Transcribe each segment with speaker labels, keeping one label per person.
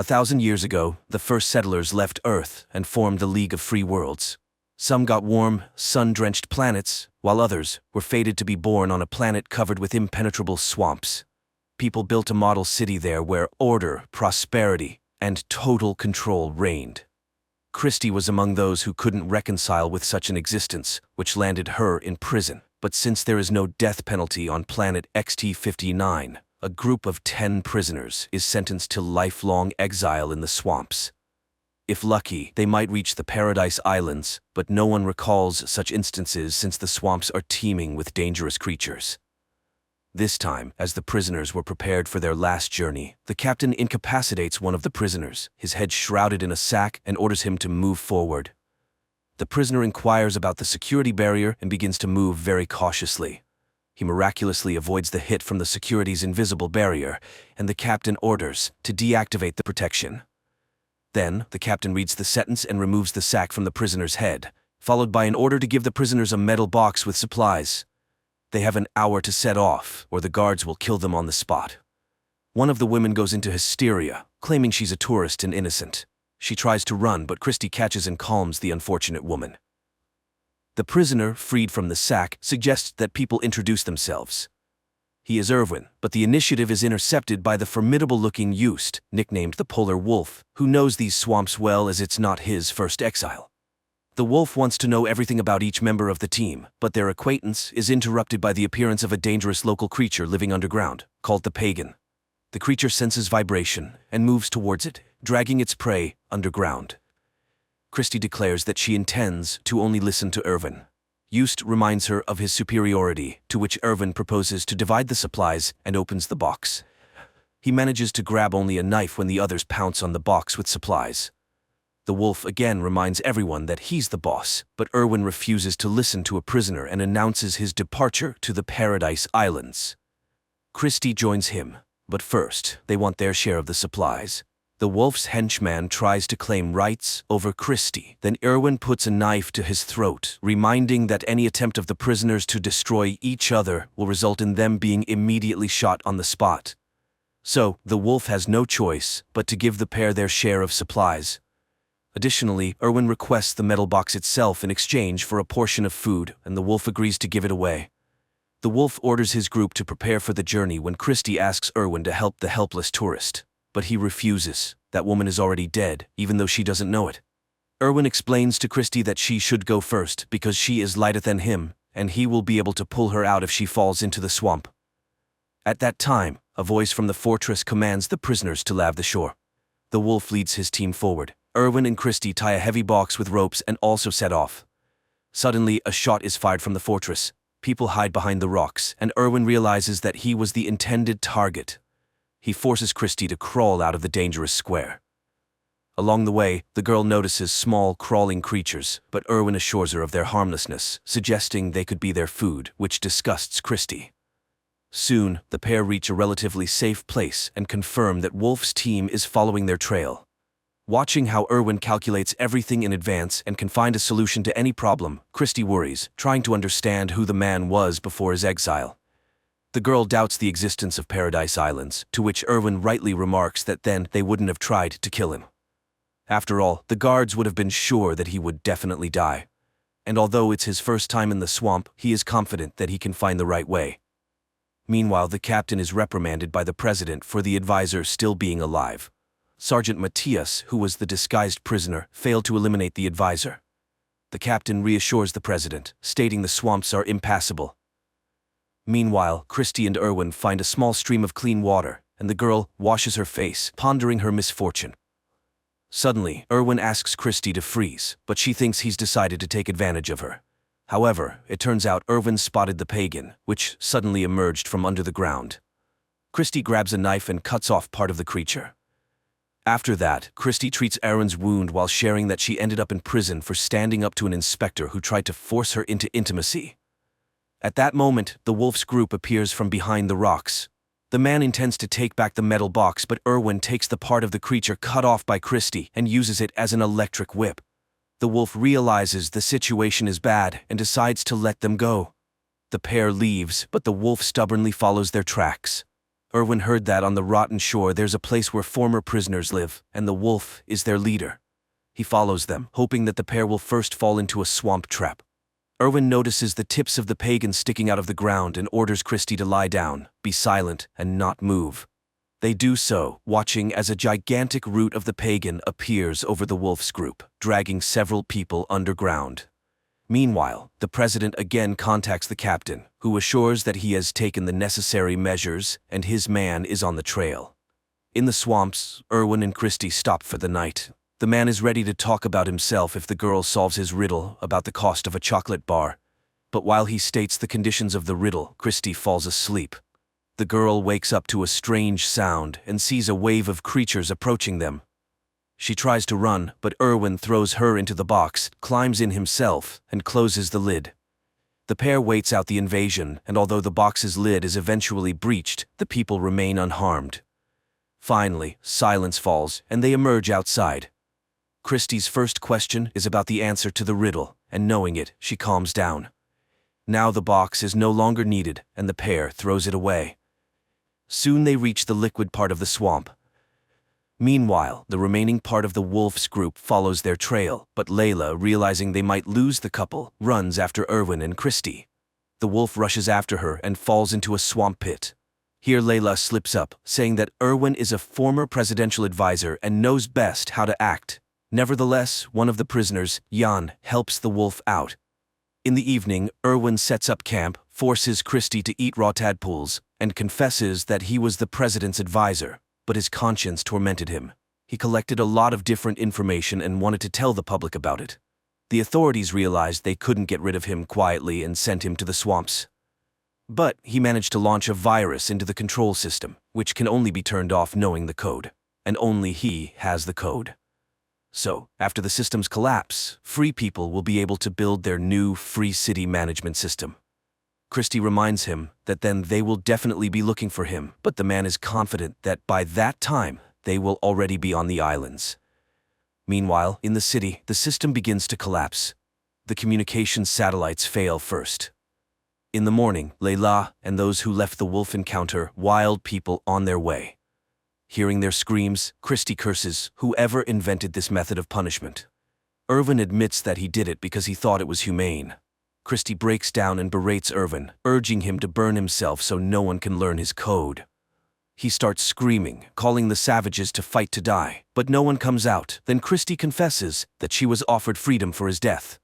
Speaker 1: 1,000 years ago, the first settlers left Earth and formed the League of Free Worlds. Some got warm, sun-drenched planets, while others were fated to be born on a planet covered with impenetrable swamps. People built a model city there where order, prosperity, and total control reigned. Christie was among those who couldn't reconcile with such an existence, which landed her in prison. But since there is no death penalty on planet XT-59, a group of 10 prisoners is sentenced to lifelong exile in the swamps. If lucky, they might reach the Paradise Islands, but no one recalls such instances since the swamps are teeming with dangerous creatures. This time, as the prisoners were prepared for their last journey, the captain incapacitates one of the prisoners, his head shrouded in a sack, and orders him to move forward. The prisoner inquires about the security barrier and begins to move very cautiously. He miraculously avoids the hit from the security's invisible barrier, and the captain orders to deactivate the protection. Then, the captain reads the sentence and removes the sack from the prisoner's head, followed by an order to give the prisoners a metal box with supplies. They have an hour to set off, or the guards will kill them on the spot. One of the women goes into hysteria, claiming she's a tourist and innocent. She tries to run, but Christie catches and calms the unfortunate woman. The prisoner, freed from the sack, suggests that people introduce themselves. He is Irwin, but the initiative is intercepted by the formidable-looking Youst, nicknamed the Polar Wolf, who knows these swamps well as it's not his first exile. The wolf wants to know everything about each member of the team, but their acquaintance is interrupted by the appearance of a dangerous local creature living underground, called the Pagan. The creature senses vibration and moves towards it, dragging its prey underground. Christie declares that she intends to only listen to Irwin. Youst reminds her of his superiority, to which Irwin proposes to divide the supplies and opens the box. He manages to grab only a knife when the others pounce on the box with supplies. The wolf again reminds everyone that he's the boss, but Irwin refuses to listen to a prisoner and announces his departure to the Paradise Islands. Christie joins him, but first, they want their share of the supplies. The wolf's henchman tries to claim rights over Christie. Then Irwin puts a knife to his throat, reminding that any attempt of the prisoners to destroy each other will result in them being immediately shot on the spot. So, the wolf has no choice but to give the pair their share of supplies. Additionally, Irwin requests the metal box itself in exchange for a portion of food, and the wolf agrees to give it away. The wolf orders his group to prepare for the journey when Christie asks Irwin to help the helpless tourist. But he refuses. That woman is already dead, even though she doesn't know it. Irwin explains to Christie that she should go first because she is lighter than him, and he will be able to pull her out if she falls into the swamp. At that time, a voice from the fortress commands the prisoners to lave the shore. The wolf leads his team forward. Irwin and Christie tie a heavy box with ropes and also set off. Suddenly, a shot is fired from the fortress. People hide behind the rocks, and Irwin realizes that he was the intended target. He forces Christie to crawl out of the dangerous square. Along the way, the girl notices small, crawling creatures, but Irwin assures her of their harmlessness, suggesting they could be their food, which disgusts Christie. Soon, the pair reach a relatively safe place and confirm that Wolf's team is following their trail. Watching how Irwin calculates everything in advance and can find a solution to any problem, Christie worries, trying to understand who the man was before his exile. The girl doubts the existence of Paradise Islands, to which Irwin rightly remarks that then they wouldn't have tried to kill him. After all, the guards would have been sure that he would definitely die. And although it's his first time in the swamp, he is confident that he can find the right way. Meanwhile, the captain is reprimanded by the president for the advisor still being alive. Sergeant Matthias, who was the disguised prisoner, failed to eliminate the advisor. The captain reassures the president, stating the swamps are impassable. Meanwhile, Christie and Irwin find a small stream of clean water, and the girl washes her face, pondering her misfortune. Suddenly, Irwin asks Christie to freeze, but she thinks he's decided to take advantage of her. However, it turns out Irwin spotted the Pagan, which suddenly emerged from under the ground. Christie grabs a knife and cuts off part of the creature. After that, Christie treats Irwin's wound while sharing that she ended up in prison for standing up to an inspector who tried to force her into intimacy. At that moment, the wolf's group appears from behind the rocks. The man intends to take back the metal box, but Irwin takes the part of the creature cut off by Christie and uses it as an electric whip. The wolf realizes the situation is bad and decides to let them go. The pair leaves, but the wolf stubbornly follows their tracks. Erwin heard that on the rotten shore there's a place where former prisoners live, and the wolf is their leader. He follows them, hoping that the pair will first fall into a swamp trap. Erwin notices the tips of the pagan sticking out of the ground and orders Christie to lie down, be silent, and not move. They do so, watching as a gigantic root of the pagan appears over the wolf's group, dragging several people underground. Meanwhile, the president again contacts the captain, who assures that he has taken the necessary measures and his man is on the trail. In the swamps, Erwin and Christie stop for the night. The man is ready to talk about himself if the girl solves his riddle about the cost of a chocolate bar. But while he states the conditions of the riddle, Christie falls asleep. The girl wakes up to a strange sound and sees a wave of creatures approaching them. She tries to run, but Erwin throws her into the box, climbs in himself, and closes the lid. The pair waits out the invasion, and although the box's lid is eventually breached, the people remain unharmed. Finally, silence falls, and they emerge outside. Christie's first question is about the answer to the riddle, and knowing it, she calms down. Now the box is no longer needed, and the pair throws it away. Soon they reach the liquid part of the swamp. Meanwhile, the remaining part of the wolf's group follows their trail, but Layla, realizing they might lose the couple, runs after Erwin and Christie. The wolf rushes after her and falls into a swamp pit. Here Layla slips up, saying that Erwin is a former presidential advisor and knows best how to act. Nevertheless, one of the prisoners, Jan, helps the wolf out. In the evening, Erwin sets up camp, forces Christie to eat raw tadpoles, and confesses that he was the president's advisor, but his conscience tormented him. He collected a lot of different information and wanted to tell the public about it. The authorities realized they couldn't get rid of him quietly and sent him to the swamps. But he managed to launch a virus into the control system, which can only be turned off knowing the code, and only he has the code. So, after the system's collapse, free people will be able to build their new free city management system. Christie reminds him that then they will definitely be looking for him, but the man is confident that by that time, they will already be on the islands. Meanwhile, in the city, the system begins to collapse. The communications satellites fail first. In the morning, Layla and those who left the wolf encounter wild people on their way. Hearing their screams, Christie curses whoever invented this method of punishment. Erwin admits that he did it because he thought it was humane. Christie breaks down and berates Erwin, urging him to burn himself so no one can learn his code. He starts screaming, calling the savages to fight to die, but no one comes out. Then Christie confesses that she was offered freedom for his death.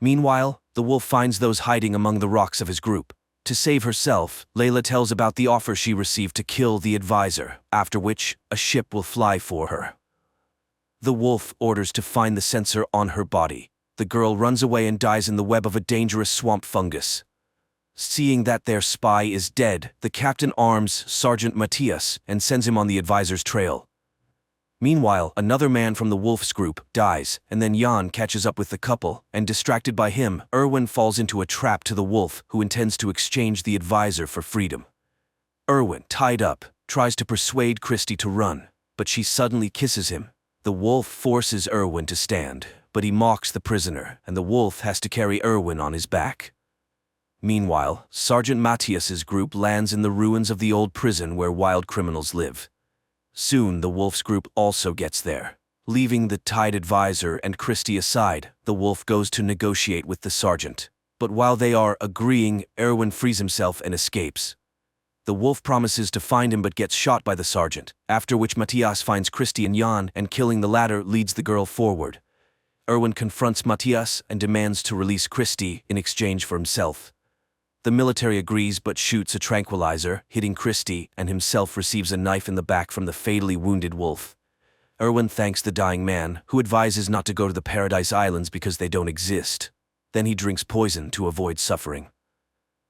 Speaker 1: Meanwhile, the wolf finds those hiding among the rocks of his group. To save herself, Layla tells about the offer she received to kill the advisor, after which a ship will fly for her. The wolf orders to find the sensor on her body. The girl runs away and dies in the web of a dangerous swamp fungus. Seeing that their spy is dead, the captain arms Sergeant Matthias and sends him on the advisor's trail. Meanwhile, another man from the wolf's group dies, and then Jan catches up with the couple, and distracted by him, Erwin falls into a trap to the wolf, who intends to exchange the advisor for freedom. Erwin, tied up, tries to persuade Christie to run, but she suddenly kisses him. The wolf forces Erwin to stand, but he mocks the prisoner, and the wolf has to carry Erwin on his back. Meanwhile, Sergeant Matthias's group lands in the ruins of the old prison where wild criminals live. Soon the wolf's group also gets there. Leaving the tied advisor and Christie aside, the wolf goes to negotiate with the sergeant. But while they are agreeing, Erwin frees himself and escapes. The wolf promises to find him but gets shot by the sergeant, after which Matthias finds Christie and Jan, and killing the latter leads the girl forward. Erwin confronts Matthias and demands to release Christie in exchange for himself. The military agrees but shoots a tranquilizer, hitting Christie, and himself receives a knife in the back from the fatally wounded wolf. Erwin thanks the dying man, who advises not to go to the Paradise Islands because they don't exist. Then he drinks poison to avoid suffering.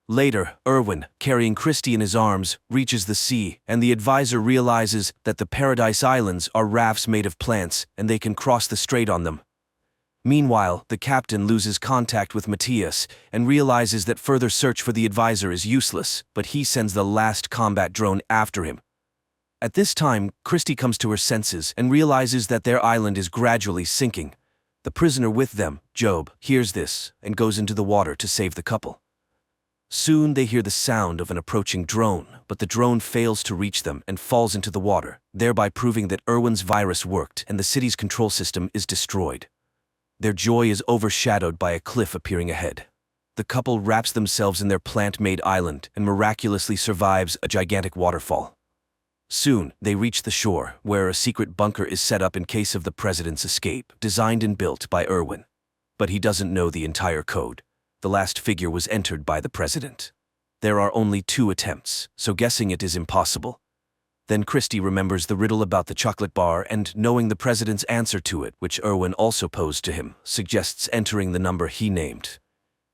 Speaker 1: Later, Erwin, carrying Christie in his arms, reaches the sea, and the advisor realizes that the Paradise Islands are rafts made of plants, and they can cross the strait on them. Meanwhile, the captain loses contact with Matthias and realizes that further search for the advisor is useless, but he sends the last combat drone after him. At this time, Christie comes to her senses and realizes that their island is gradually sinking. The prisoner with them, Job, hears this and goes into the water to save the couple. Soon they hear the sound of an approaching drone, but the drone fails to reach them and falls into the water, thereby proving that Irwin's virus worked and the city's control system is destroyed. Their joy is overshadowed by a cliff appearing ahead. The couple wraps themselves in their plant-made island and miraculously survives a gigantic waterfall. Soon, they reach the shore, where a secret bunker is set up in case of the president's escape, designed and built by Irwin. But he doesn't know the entire code. The last figure was entered by the president. There are only 2 attempts, so guessing it is impossible. Then Christie remembers the riddle about the chocolate bar and, knowing the president's answer to it, which Irwin also posed to him, suggests entering the number he named.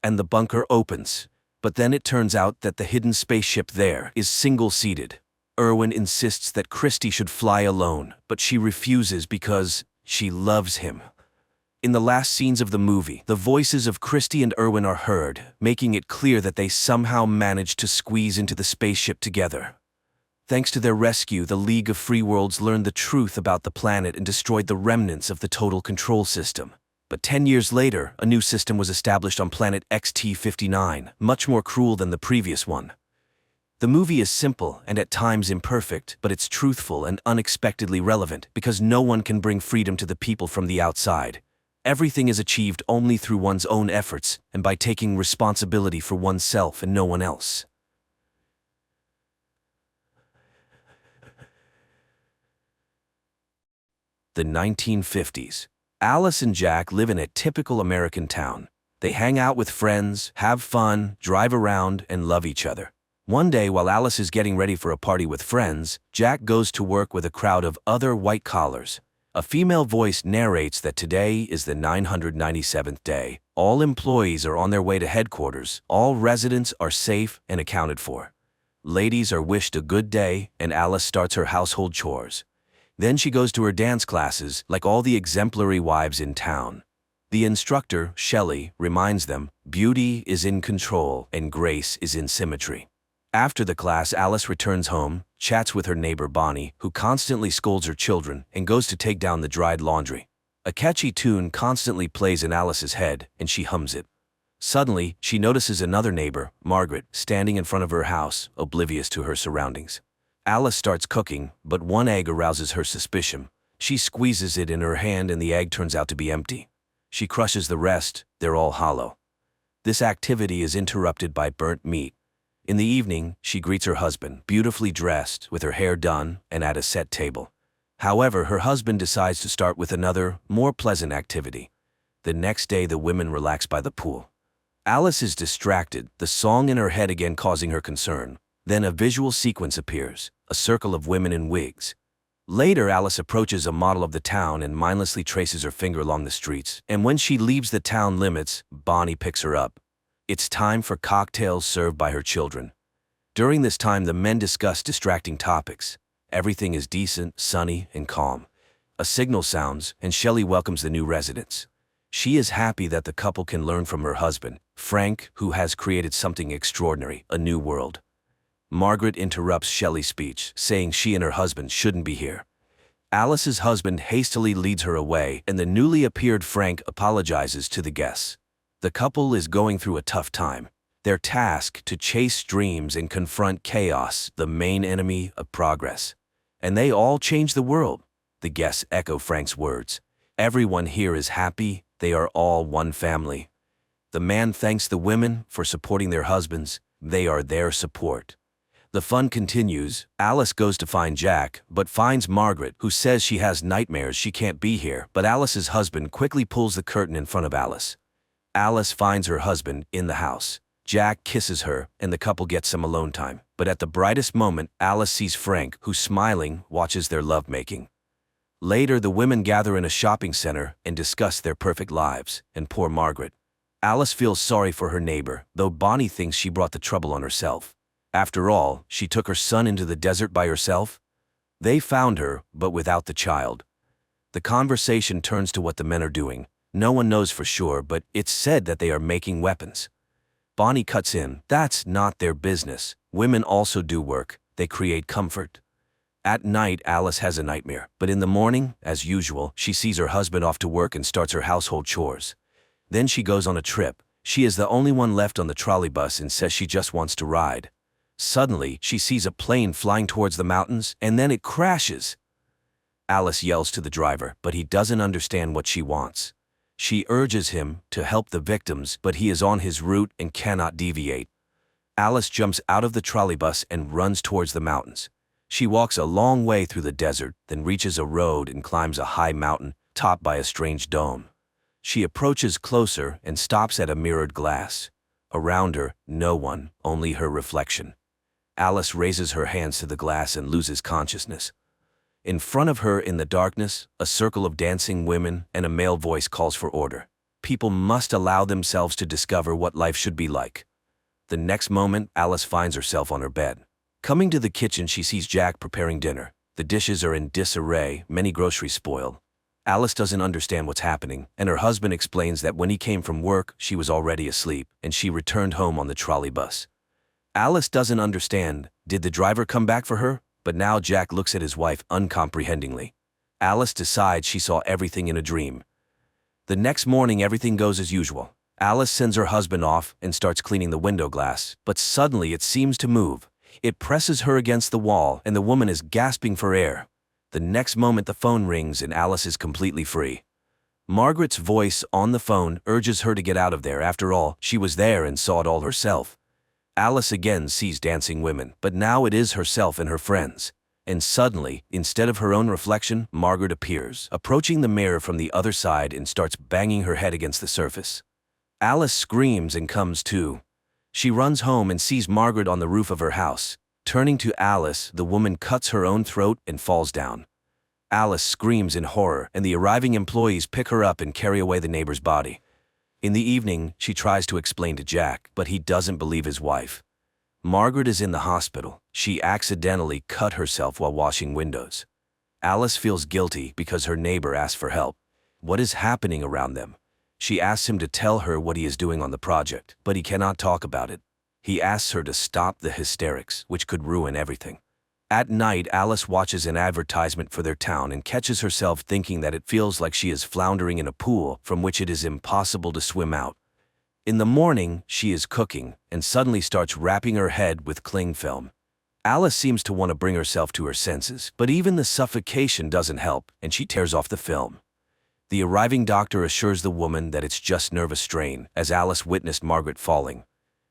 Speaker 1: And the bunker opens. But then it turns out that the hidden spaceship there is single-seated. Irwin insists that Christie should fly alone, but she refuses because she loves him. In the last scenes of the movie, the voices of Christie and Irwin are heard, making it clear that they somehow managed to squeeze into the spaceship together. Thanks to their rescue, the League of Free Worlds learned the truth about the planet and destroyed the remnants of the total control system. But 10 years later, a new system was established on planet XT-59, much more cruel than the previous one. The movie is simple and at times imperfect, but it's truthful and unexpectedly relevant because no one can bring freedom to the people from the outside. Everything is achieved only through one's own efforts and by taking responsibility for oneself and no one else. The 1950s. Alice and Jack live in a typical American town. They hang out with friends, have fun, drive around, and love each other. One day, while Alice is getting ready for a party with friends, Jack goes to work with a crowd of other white collars. A female voice narrates that today is the 997th day. All employees are on their way to headquarters. All residents are safe and accounted for. Ladies are wished a good day, and Alice starts her household chores. Then she goes to her dance classes, like all the exemplary wives in town. The instructor, Shelley, reminds them, beauty is in control and grace is in symmetry. After the class, Alice returns home, chats with her neighbor Bonnie, who constantly scolds her children, and goes to take down the dried laundry. A catchy tune constantly plays in Alice's head, and she hums it. Suddenly, she notices another neighbor, Margaret, standing in front of her house, oblivious to her surroundings. Alice starts cooking, but one egg arouses her suspicion. She squeezes it in her hand and the egg turns out to be empty. She crushes the rest, they're all hollow. This activity is interrupted by burnt meat. In the evening, she greets her husband, beautifully dressed, with her hair done, and at a set table. However, her husband decides to start with another, more pleasant activity. The next day, the women relax by the pool. Alice is distracted, the song in her head again causing her concern. Then a visual sequence appears, a circle of women in wigs. Later, Alice approaches a model of the town and mindlessly traces her finger along the streets. And when she leaves the town limits, Bonnie picks her up. It's time for cocktails served by her children. During this time, the men discuss distracting topics. Everything is decent, sunny, and calm. A signal sounds, and Shelley welcomes the new residents. She is happy that the couple can learn from her husband, Frank, who has created something extraordinary, a new world. Margaret interrupts Shelley's speech, saying she and her husband shouldn't be here. Alice's husband hastily leads her away, and the newly appeared Frank apologizes to the guests. The couple is going through a tough time. They're tasked to chase dreams and confront chaos, the main enemy of progress. And they all change the world. The guests echo Frank's words. Everyone here is happy, they are all one family. The man thanks the women for supporting their husbands, they are their support. The fun continues. Alice goes to find Jack, but finds Margaret, who says she has nightmares she can't be here, but Alice's husband quickly pulls the curtain in front of Alice. Alice finds her husband in the house. Jack kisses her, and the couple gets some alone time. But at the brightest moment, Alice sees Frank, who, smiling, watches their lovemaking. Later, the women gather in a shopping center and discuss their perfect lives, and poor Margaret. Alice feels sorry for her neighbor, though Bonnie thinks she brought the trouble on herself. After all, she took her son into the desert by herself. They found her, but without the child. The conversation turns to what the men are doing. No one knows for sure, but it's said that they are making weapons. Bonnie cuts in. That's not their business. Women also do work. They create comfort. At night, Alice has a nightmare, but in the morning, as usual, she sees her husband off to work and starts her household chores. Then she goes on a trip. She is the only one left on the trolley bus and says she just wants to ride. Suddenly, she sees a plane flying towards the mountains, and then it crashes. Alice yells to the driver, but he doesn't understand what she wants. She urges him to help the victims, but he is on his route and cannot deviate. Alice jumps out of the trolleybus and runs towards the mountains. She walks a long way through the desert, then reaches a road and climbs a high mountain, topped by a strange dome. She approaches closer and stops at a mirrored glass. Around her, no one, only her reflection. Alice raises her hands to the glass and loses consciousness. In front of her in the darkness, a circle of dancing women and a male voice calls for order. People must allow themselves to discover what life should be like. The next moment, Alice finds herself on her bed. Coming to the kitchen, she sees Jack preparing dinner. The dishes are in disarray, many groceries spoiled. Alice doesn't understand what's happening, and her husband explains that when he came from work, she was already asleep, and she returned home on the trolley bus. Alice doesn't understand. Did the driver come back for her? But now Jack looks at his wife uncomprehendingly. Alice decides she saw everything in a dream. The next morning, everything goes as usual. Alice sends her husband off and starts cleaning the window glass, but suddenly it seems to move. It presses her against the wall, and the woman is gasping for air. The next moment, the phone rings and Alice is completely free. Margaret's voice on the phone urges her to get out of there. After all, she was there and saw it all herself. Alice again sees dancing women, but now it is herself and her friends. And suddenly, instead of her own reflection, Margaret appears, approaching the mirror from the other side and starts banging her head against the surface. Alice screams and comes to. She runs home and sees Margaret on the roof of her house. Turning to Alice, the woman cuts her own throat and falls down. Alice screams in horror, and the arriving employees pick her up and carry away the neighbor's body. In the evening, she tries to explain to Jack, but he doesn't believe his wife. Margaret is in the hospital. She accidentally cut herself while washing windows. Alice feels guilty because her neighbor asked for help. What is happening around them? She asks him to tell her what he is doing on the project, but he cannot talk about it. He asks her to stop the hysterics, which could ruin everything. At night, Alice watches an advertisement for their town and catches herself thinking that it feels like she is floundering in a pool from which it is impossible to swim out. In the morning, she is cooking and suddenly starts wrapping her head with cling film. Alice seems to want to bring herself to her senses, but even the suffocation doesn't help, and she tears off the film. The arriving doctor assures the woman that it's just nervous strain, as Alice witnessed Margaret falling.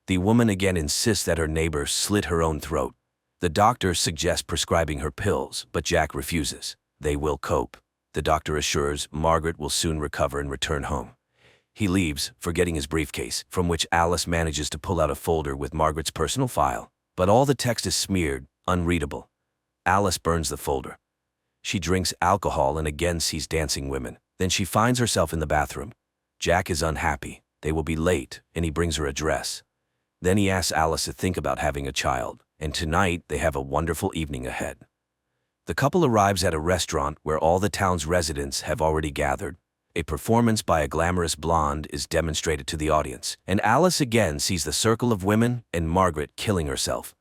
Speaker 1: The woman again insists that her neighbor slit her own throat. The doctor suggests prescribing her pills, but Jack refuses. They will cope. The doctor assures Margaret will soon recover and return home. He leaves, forgetting his briefcase, from which Alice manages to pull out a folder with Margaret's personal file. But all the text is smeared, unreadable. Alice burns the folder. She drinks alcohol and again sees dancing women. Then she finds herself in the bathroom. Jack is unhappy. They will be late, and he brings her a dress. Then he asks Alice to think about having a child, and tonight they have a wonderful evening ahead. The couple arrives at a restaurant where all the town's residents have already gathered. A performance by a glamorous blonde is demonstrated to the audience, and Alice again sees the circle of women and Margaret killing herself.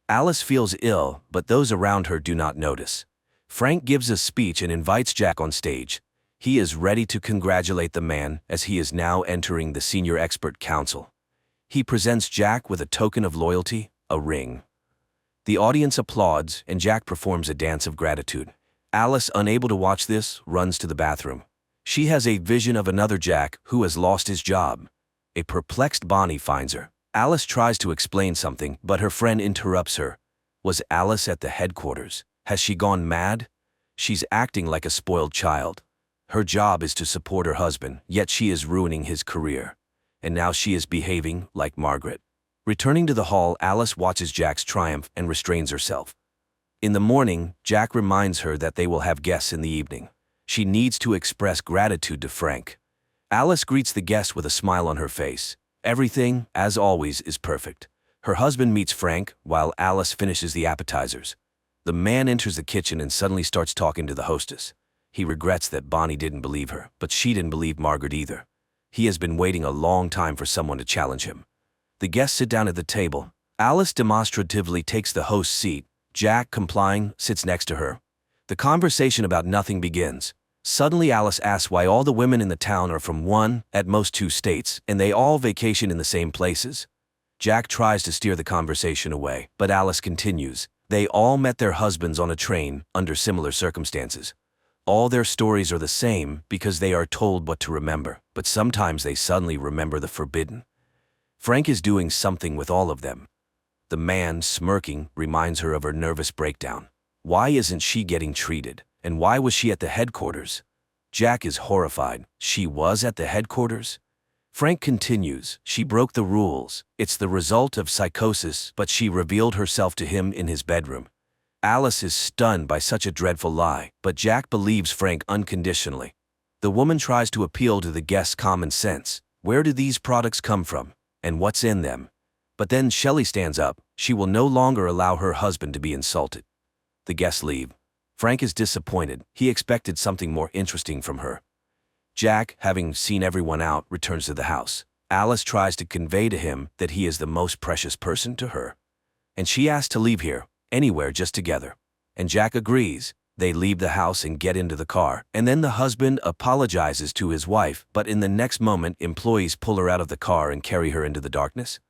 Speaker 1: Alice feels ill, but those around her do not notice. Frank gives a speech and invites Jack on stage. He is ready to congratulate the man as he is now entering the senior expert council. He presents Jack with a token of loyalty, a ring. The audience applauds, and Jack performs a dance of gratitude. Alice, unable to watch this, runs to the bathroom. She has a vision of another Jack who has lost his job. A perplexed Bonnie finds her. Alice tries to explain something, but her friend interrupts her. Was Alice at the headquarters? Has she gone mad? She's acting like a spoiled child. Her job is to support her husband, yet she is ruining his career. And now she is behaving like Margaret. Returning to the hall, Alice watches Jack's triumph and restrains herself. In the morning, Jack reminds her that they will have guests in the evening. She needs to express gratitude to Frank. Alice greets the guests with a smile on her face. Everything, as always, is perfect. Her husband meets Frank while Alice finishes the appetizers. The man enters the kitchen and suddenly starts talking to the hostess. He regrets that Bonnie didn't believe her, but she didn't believe Margaret either. He has been waiting a long time for someone to challenge him. The guests sit down at the table. Alice demonstratively takes the host's seat. Jack, complying, sits next to her. The conversation about nothing begins. Suddenly Alice asks why all the women in the town are from one, at most two states, and they all vacation in the same places. Jack tries to steer the conversation away, but Alice continues. They all met their husbands on a train under similar circumstances. All their stories are the same because they are told what to remember, but sometimes they suddenly remember the forbidden. Frank is doing something with all of them. The man, smirking, reminds her of her nervous breakdown. Why isn't she getting treated? And why was she at the headquarters? Jack is horrified. She was at the headquarters? Frank continues. She broke the rules. It's the result of psychosis, but she revealed herself to him in his bedroom. Alice is stunned by such a dreadful lie, but Jack believes Frank unconditionally. The woman tries to appeal to the guest's common sense. Where do these products come from? And what's in them? But then Shelley stands up. She will no longer allow her husband to be insulted. The guests leave. Frank is disappointed. He expected something more interesting from her. Jack, having seen everyone out, returns to the house. Alice tries to convey to him that he is the most precious person to her. And she asks to leave here, anywhere just together. And Jack agrees. They leave the house and get into the car, and then the husband apologizes to his wife, but in the next moment employees pull her out of the car and carry her into the darkness.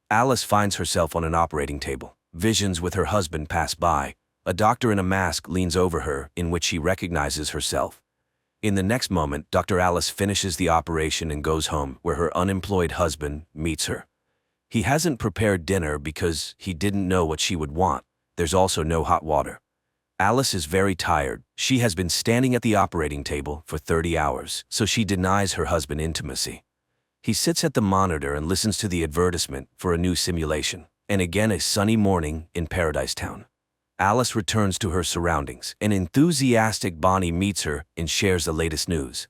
Speaker 1: Alice finds herself on an operating table. Visions with her husband pass by. A doctor in a mask leans over her, in which she recognizes herself. In the next moment, Dr. Alice finishes the operation and goes home, where her unemployed husband meets her. He hasn't prepared dinner because he didn't know what she would want. There's also no hot water. Alice is very tired. She has been standing at the operating table for 30 hours, so she denies her husband intimacy. He sits at the monitor and listens to the advertisement for a new simulation. And again a sunny morning in Paradise Town. Alice returns to her surroundings. An enthusiastic Bonnie meets her and shares the latest news.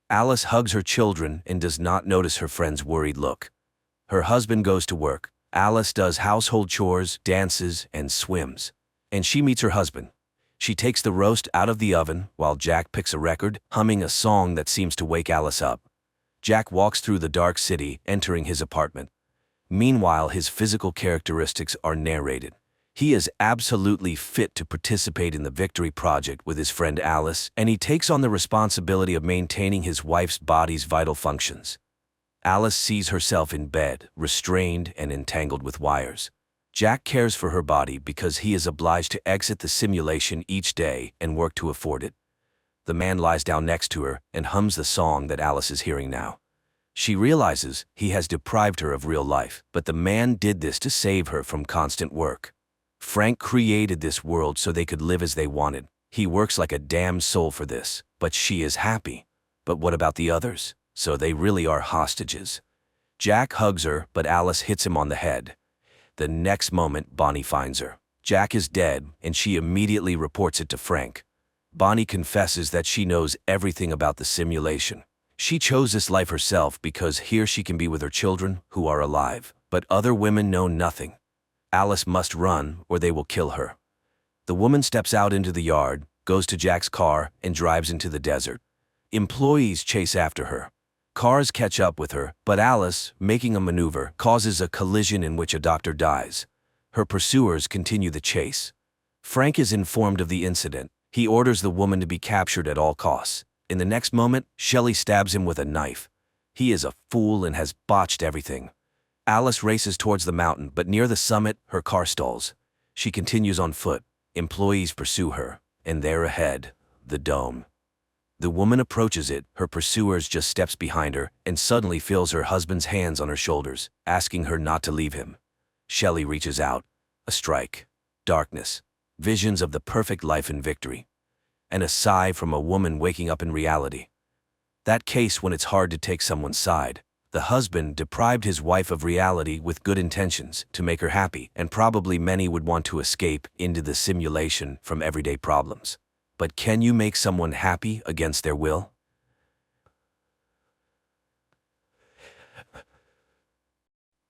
Speaker 1: Alice hugs her children and does not notice her friend's worried look. Her husband goes to work. Alice does household chores, dances, and swims. And she meets her husband. She takes the roast out of the oven while Jack picks a record, humming a song that seems to wake Alice up. Jack walks through the dark city, entering his apartment. Meanwhile, his physical characteristics are narrated. He is absolutely fit to participate in the Victory Project with his friend Alice, and he takes on the responsibility of maintaining his wife's body's vital functions. Alice sees herself in bed, restrained and entangled with wires. Jack cares for her body because he is obliged to exit the simulation each day and work to afford it. The man lies down next to her and hums the song that Alice is hearing now. She realizes he has deprived her of real life, but the man did this to save her from constant work. Frank created this world so they could live as they wanted. He works like a damned soul for this, but she is happy. But what about the others? So they really are hostages. Jack hugs her, but Alice hits him on the head. The next moment, Bonnie finds her. Jack is dead, and she immediately reports it to Frank. Bonnie confesses that she knows everything about the simulation. She chose this life herself because here she can be with her children, who are alive, but other women know nothing. Alice must run, or they will kill her. The woman steps out into the yard, goes to Jack's car, and drives into the desert. Employees chase after her. Cars catch up with her, but Alice, making a maneuver, causes a collision in which a doctor dies. Her pursuers continue the chase. Frank is informed of the incident. He orders the woman to be captured at all costs. In the next moment, Shelley stabs him with a knife. He is a fool and has botched everything. Alice races towards the mountain, but near the summit, her car stalls. She continues on foot. Employees pursue her, and there ahead, the dome. The woman approaches it, her pursuers just steps behind her, and suddenly feels her husband's hands on her shoulders, asking her not to leave him. Shelley reaches out. A strike. Darkness. Visions of the perfect life and victory. And a sigh from a woman waking up in reality. That case when it's hard to take someone's side. The husband deprived his wife of reality with good intentions to make her happy, and probably many would want to escape into the simulation from everyday problems. But can you make someone happy against their will?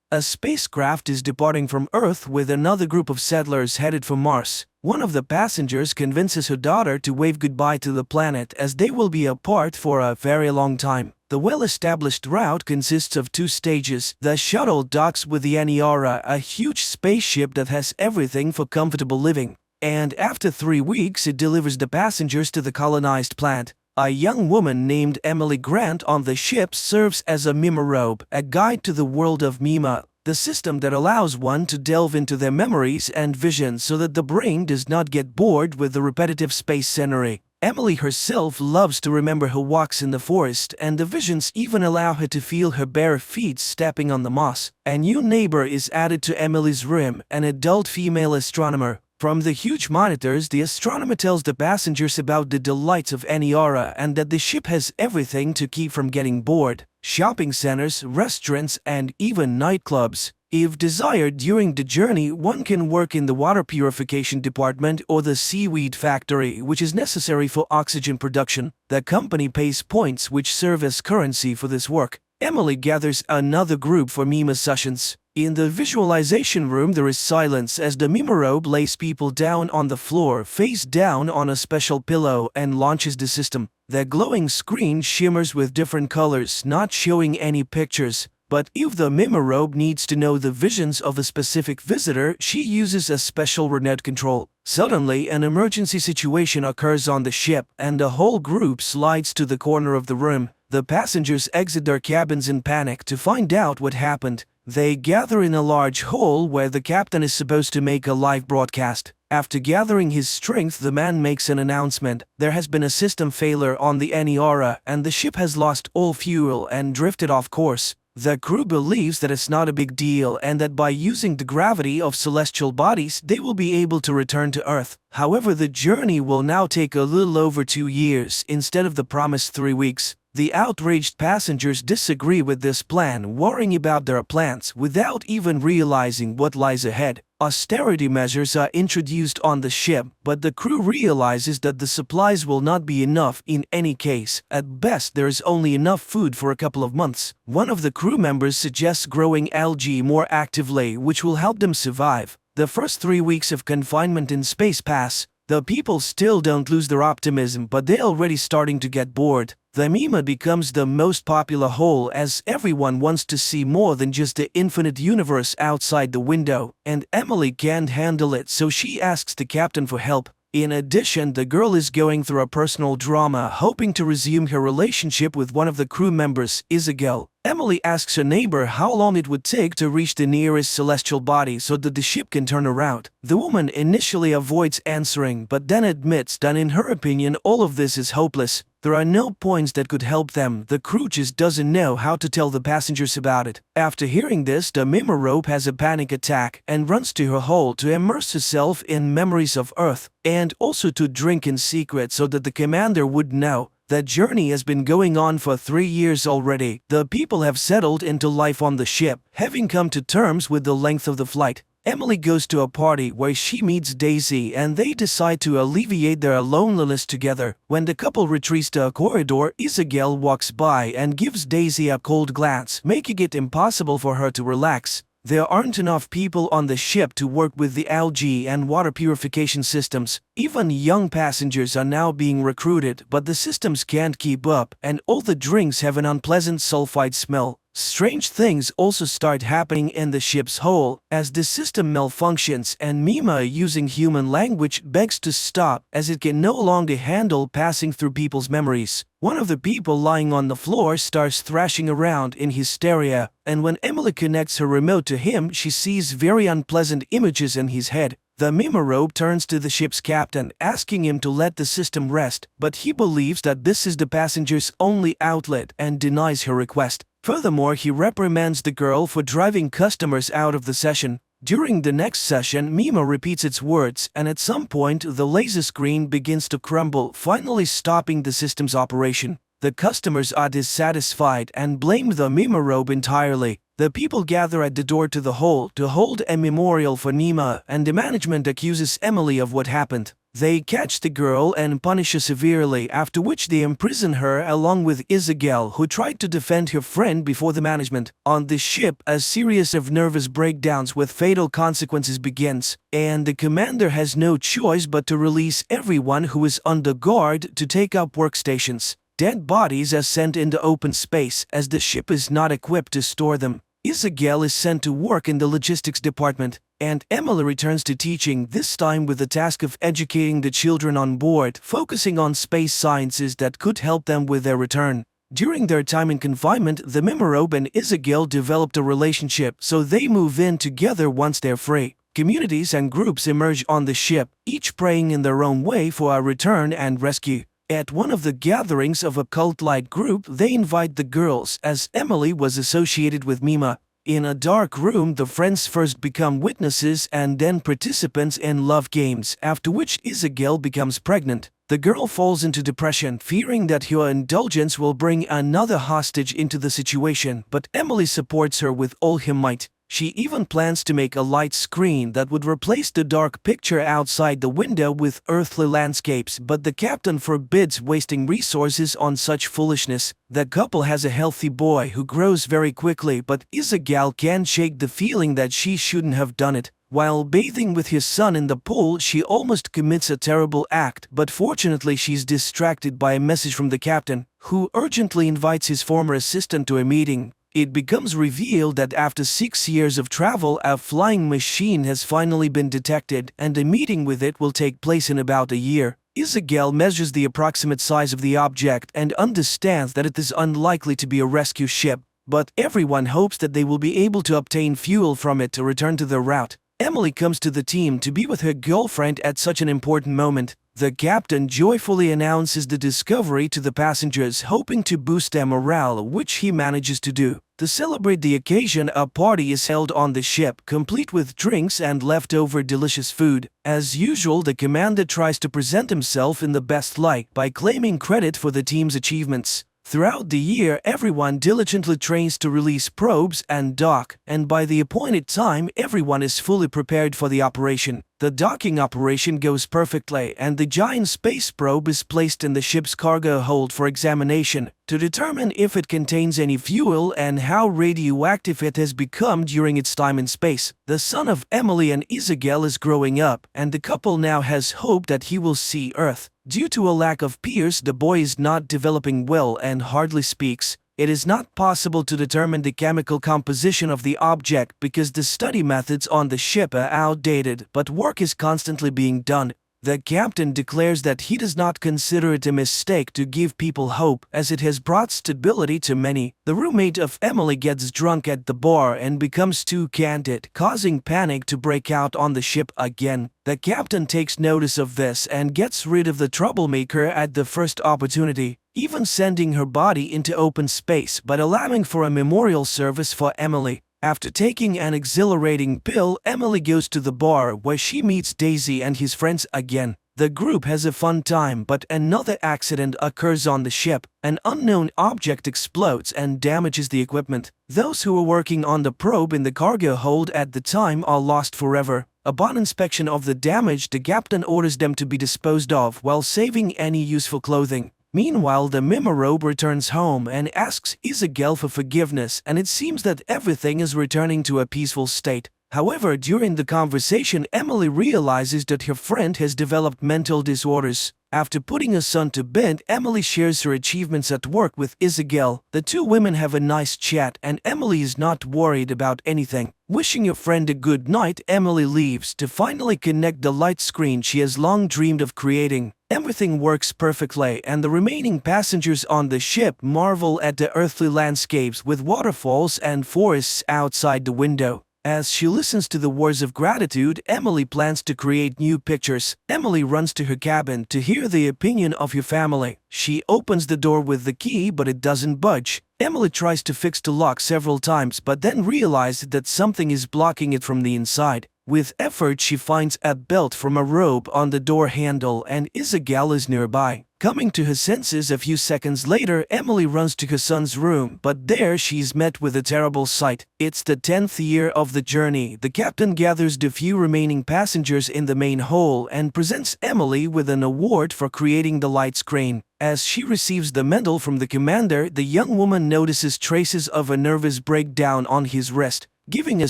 Speaker 1: A spacecraft is departing from Earth with another group of settlers headed for Mars. One of the passengers convinces her daughter to wave goodbye to the planet as they will be apart for a very long time. The well-established route consists of 2 stages. The shuttle docks with the Aniara, a huge spaceship that has everything for comfortable living. And after 3 weeks, it delivers the passengers to the colonized planet. A young woman named Emily Grant on the ship serves as a Mimarobe, a guide to the world of Mima, the system that allows one to delve into their memories and visions so that the brain does not get bored with the repetitive space scenery. Emily herself loves to remember her walks in the forest, and the visions even allow her to feel her bare feet stepping on the moss. A new neighbor is added to Emily's room, an adult female astronomer. From the huge monitors, the astronomer tells the passengers about the delights of Aniara and that the ship has everything to keep from getting bored: shopping centers, restaurants, and even nightclubs. If desired during the journey, one can work in the water purification department or the seaweed factory, which is necessary for oxygen production. The company pays points which serve as currency for this work. Emily gathers another group for Mima sessions. In the visualization room, there is silence as the Mimarobe lays people down on the floor, face down on a special pillow, and launches the system. The glowing screen shimmers with different colors, not showing any pictures. But if the Mimarobe needs to know the visions of a specific visitor, she uses a special remote control. Suddenly, an emergency situation occurs on the ship, and the whole group slides to the corner of the room. The passengers exit their cabins in panic to find out what happened. They gather in a large hall where the captain is supposed to make a live broadcast. After gathering his strength, the man makes an announcement. There has been a system failure on the Aniara, and the ship has lost all fuel and drifted off course. The crew believes that it's not a big deal and that by using the gravity of celestial bodies, they will be able to return to Earth. However, the journey will now take a little over 2 years instead of the promised 3 weeks. The outraged passengers disagree with this plan, worrying about their plans without even realizing what lies ahead. Austerity measures are introduced on the ship, but the crew realizes that the supplies will not be enough in any case. At best, there is only enough food for a couple of months. One of the crew members suggests growing algae more actively, which will help them survive. The first 3 weeks of confinement in space pass. The people still don't lose their optimism, but they're already starting to get bored. The Mima becomes the most popular hole as everyone wants to see more than just the infinite universe outside the window, and Emily can't handle it, so she asks the captain for help. In addition, the girl is going through a personal drama, hoping to resume her relationship with one of the crew members, Isabel. Emily asks her neighbor how long it would take to reach the nearest celestial body so that the ship can turn around. The woman initially avoids answering, but then admits that in her opinion all of this is hopeless. There are no points that could help them. The crew just doesn't know how to tell the passengers about it. After hearing this, the Mimarobe has a panic attack and runs to her hole to immerse herself in memories of Earth, and also to drink in secret so that the commander would know. The journey has been going on for 3 years already. The people have settled into life on the ship, having come to terms with the length of the flight. Emily goes to a party where she meets Daisy and they decide to alleviate their loneliness together. When the couple retreats to a corridor, Isabel walks by and gives Daisy a cold glance, making it impossible for her to relax. There aren't enough people on the ship to work with the algae and water purification systems. Even young passengers are now being recruited, but the systems can't keep up, and all the drinks have an unpleasant sulfide smell. Strange things also start happening in the ship's hull as the system malfunctions, and Mima, using human language, begs to stop as it can no longer handle passing through people's memories. One of the people lying on the floor starts thrashing around in hysteria, and when Emily connects her remote to him, she sees very unpleasant images in his head. The Mimarobe turns to the ship's captain, asking him to let the system rest, but he believes that this is the passenger's only outlet and denies her request. Furthermore, he reprimands the girl for driving customers out of the session. During the next session, Mima repeats its words, and at some point, the laser screen begins to crumble, finally stopping the system's operation. The customers are dissatisfied and blame the Mimarobe entirely. The people gather at the door to the hall to hold a memorial for Mima, and the management accuses Emily of what happened. They catch the girl and punish her severely, after which they imprison her along with Isabel, who tried to defend her friend before the management. On the ship, a series of nervous breakdowns with fatal consequences begins, and the commander has no choice but to release everyone who is under guard to take up workstations. Dead bodies are sent into open space as the ship is not equipped to store them. Isabel is sent to work in the logistics department, and Emily returns to teaching, this time with the task of educating the children on board, focusing on space sciences that could help them with their return. During their time in confinement, the Mimorobe and Isabel developed a relationship, so they move in together once they're free. Communities and groups emerge on the ship, each praying in their own way for a return and rescue. At one of the gatherings of a cult-like group, they invite the girls, as Emily was associated with Mima. In a dark room, the friends first become witnesses and then participants in love games, after which Isabel becomes pregnant. The girl falls into depression, fearing that her indulgence will bring another hostage into the situation, but Emily supports her with all her might. She even plans to make a light screen that would replace the dark picture outside the window with earthly landscapes, but the captain forbids wasting resources on such foolishness. The couple has a healthy boy who grows very quickly, but Isabel can't shake the feeling that she shouldn't have done it. While bathing with his son in the pool, she almost commits a terrible act, but fortunately she's distracted by a message from the captain, who urgently invites his former assistant to a meeting. It becomes revealed that after 6 years of travel, a flying machine has finally been detected, and a meeting with it will take place in about a year. Isabel measures the approximate size of the object and understands that it is unlikely to be a rescue ship, but everyone hopes that they will be able to obtain fuel from it to return to their route. Emily comes to the team to be with her girlfriend at such an important moment. The captain joyfully announces the discovery to the passengers, hoping to boost their morale, which he manages to do. To celebrate the occasion, a party is held on the ship, complete with drinks and leftover delicious food. As usual, the commander tries to present himself in the best light by claiming credit for the team's achievements. Throughout the year, everyone diligently trains to release probes and dock, and by the appointed time, everyone is fully prepared for the operation. The docking operation goes perfectly, and the giant space probe is placed in the ship's cargo hold for examination to determine if it contains any fuel and how radioactive it has become during its time in space. The son of Emily and Isabel is growing up, and the couple now has hope that he will see Earth. Due to a lack of peers, the boy is not developing well and hardly speaks. It is not possible to determine the chemical composition of the object because the study methods on the ship are outdated, but work is constantly being done. The captain declares that he does not consider it a mistake to give people hope, as it has brought stability to many. The roommate of Emily gets drunk at the bar and becomes too candid, causing panic to break out on the ship again. The captain takes notice of this and gets rid of the troublemaker at the first opportunity, even sending her body into open space but allowing for a memorial service for Emily. After taking an exhilarating pill, Emily goes to the bar where she meets Daisy and his friends again. The group has a fun time, but another accident occurs on the ship. An unknown object explodes and damages the equipment. Those who were working on the probe in the cargo hold at the time are lost forever. Upon inspection of the damage, the captain orders them to be disposed of while saving any useful clothing. Meanwhile, the Mimorobe returns home and asks Isabel for forgiveness, and it seems that everything is returning to a peaceful state. However, during the conversation, Emily realizes that her friend has developed mental disorders. After putting her son to bed, Emily shares her achievements at work with Isabel. The two women have a nice chat, and Emily is not worried about anything. Wishing her friend a good night, Emily leaves to finally connect the light screen she has long dreamed of creating. Everything works perfectly, and the remaining passengers on the ship marvel at the earthly landscapes with waterfalls and forests outside the window. As she listens to the words of gratitude, Emily plans to create new pictures. Emily runs to her cabin to hear the opinion of her family. She opens the door with the key, but it doesn't budge. Emily tries to fix the lock several times, but then realizes that something is blocking it from the inside. With effort, she finds a belt from a rope on the door handle, and Isabel is nearby. Coming to her senses a few seconds later, Emily runs to her son's room, but there she's met with a terrible sight. It's the 10th year of the journey. The captain gathers the few remaining passengers in the main hall and presents Emily with an award for creating the light screen. As she receives the medal from the commander, the young woman notices traces of a nervous breakdown on his wrist. Giving a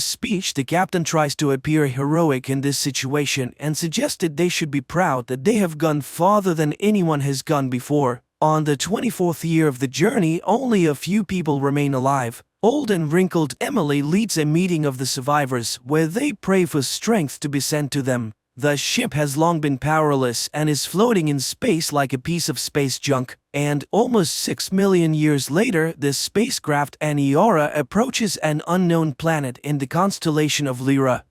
Speaker 1: speech, the captain tries to appear heroic in this situation and suggested they should be proud that they have gone farther than anyone has gone before. On the 24th year of the journey, only a few people remain alive. Old and wrinkled Emily leads a meeting of the survivors where they pray for strength to be sent to them. The ship has long been powerless and is floating in space like a piece of space junk, and almost 6 million years later, the spacecraft Aniara approaches an unknown planet in the constellation of Lyra.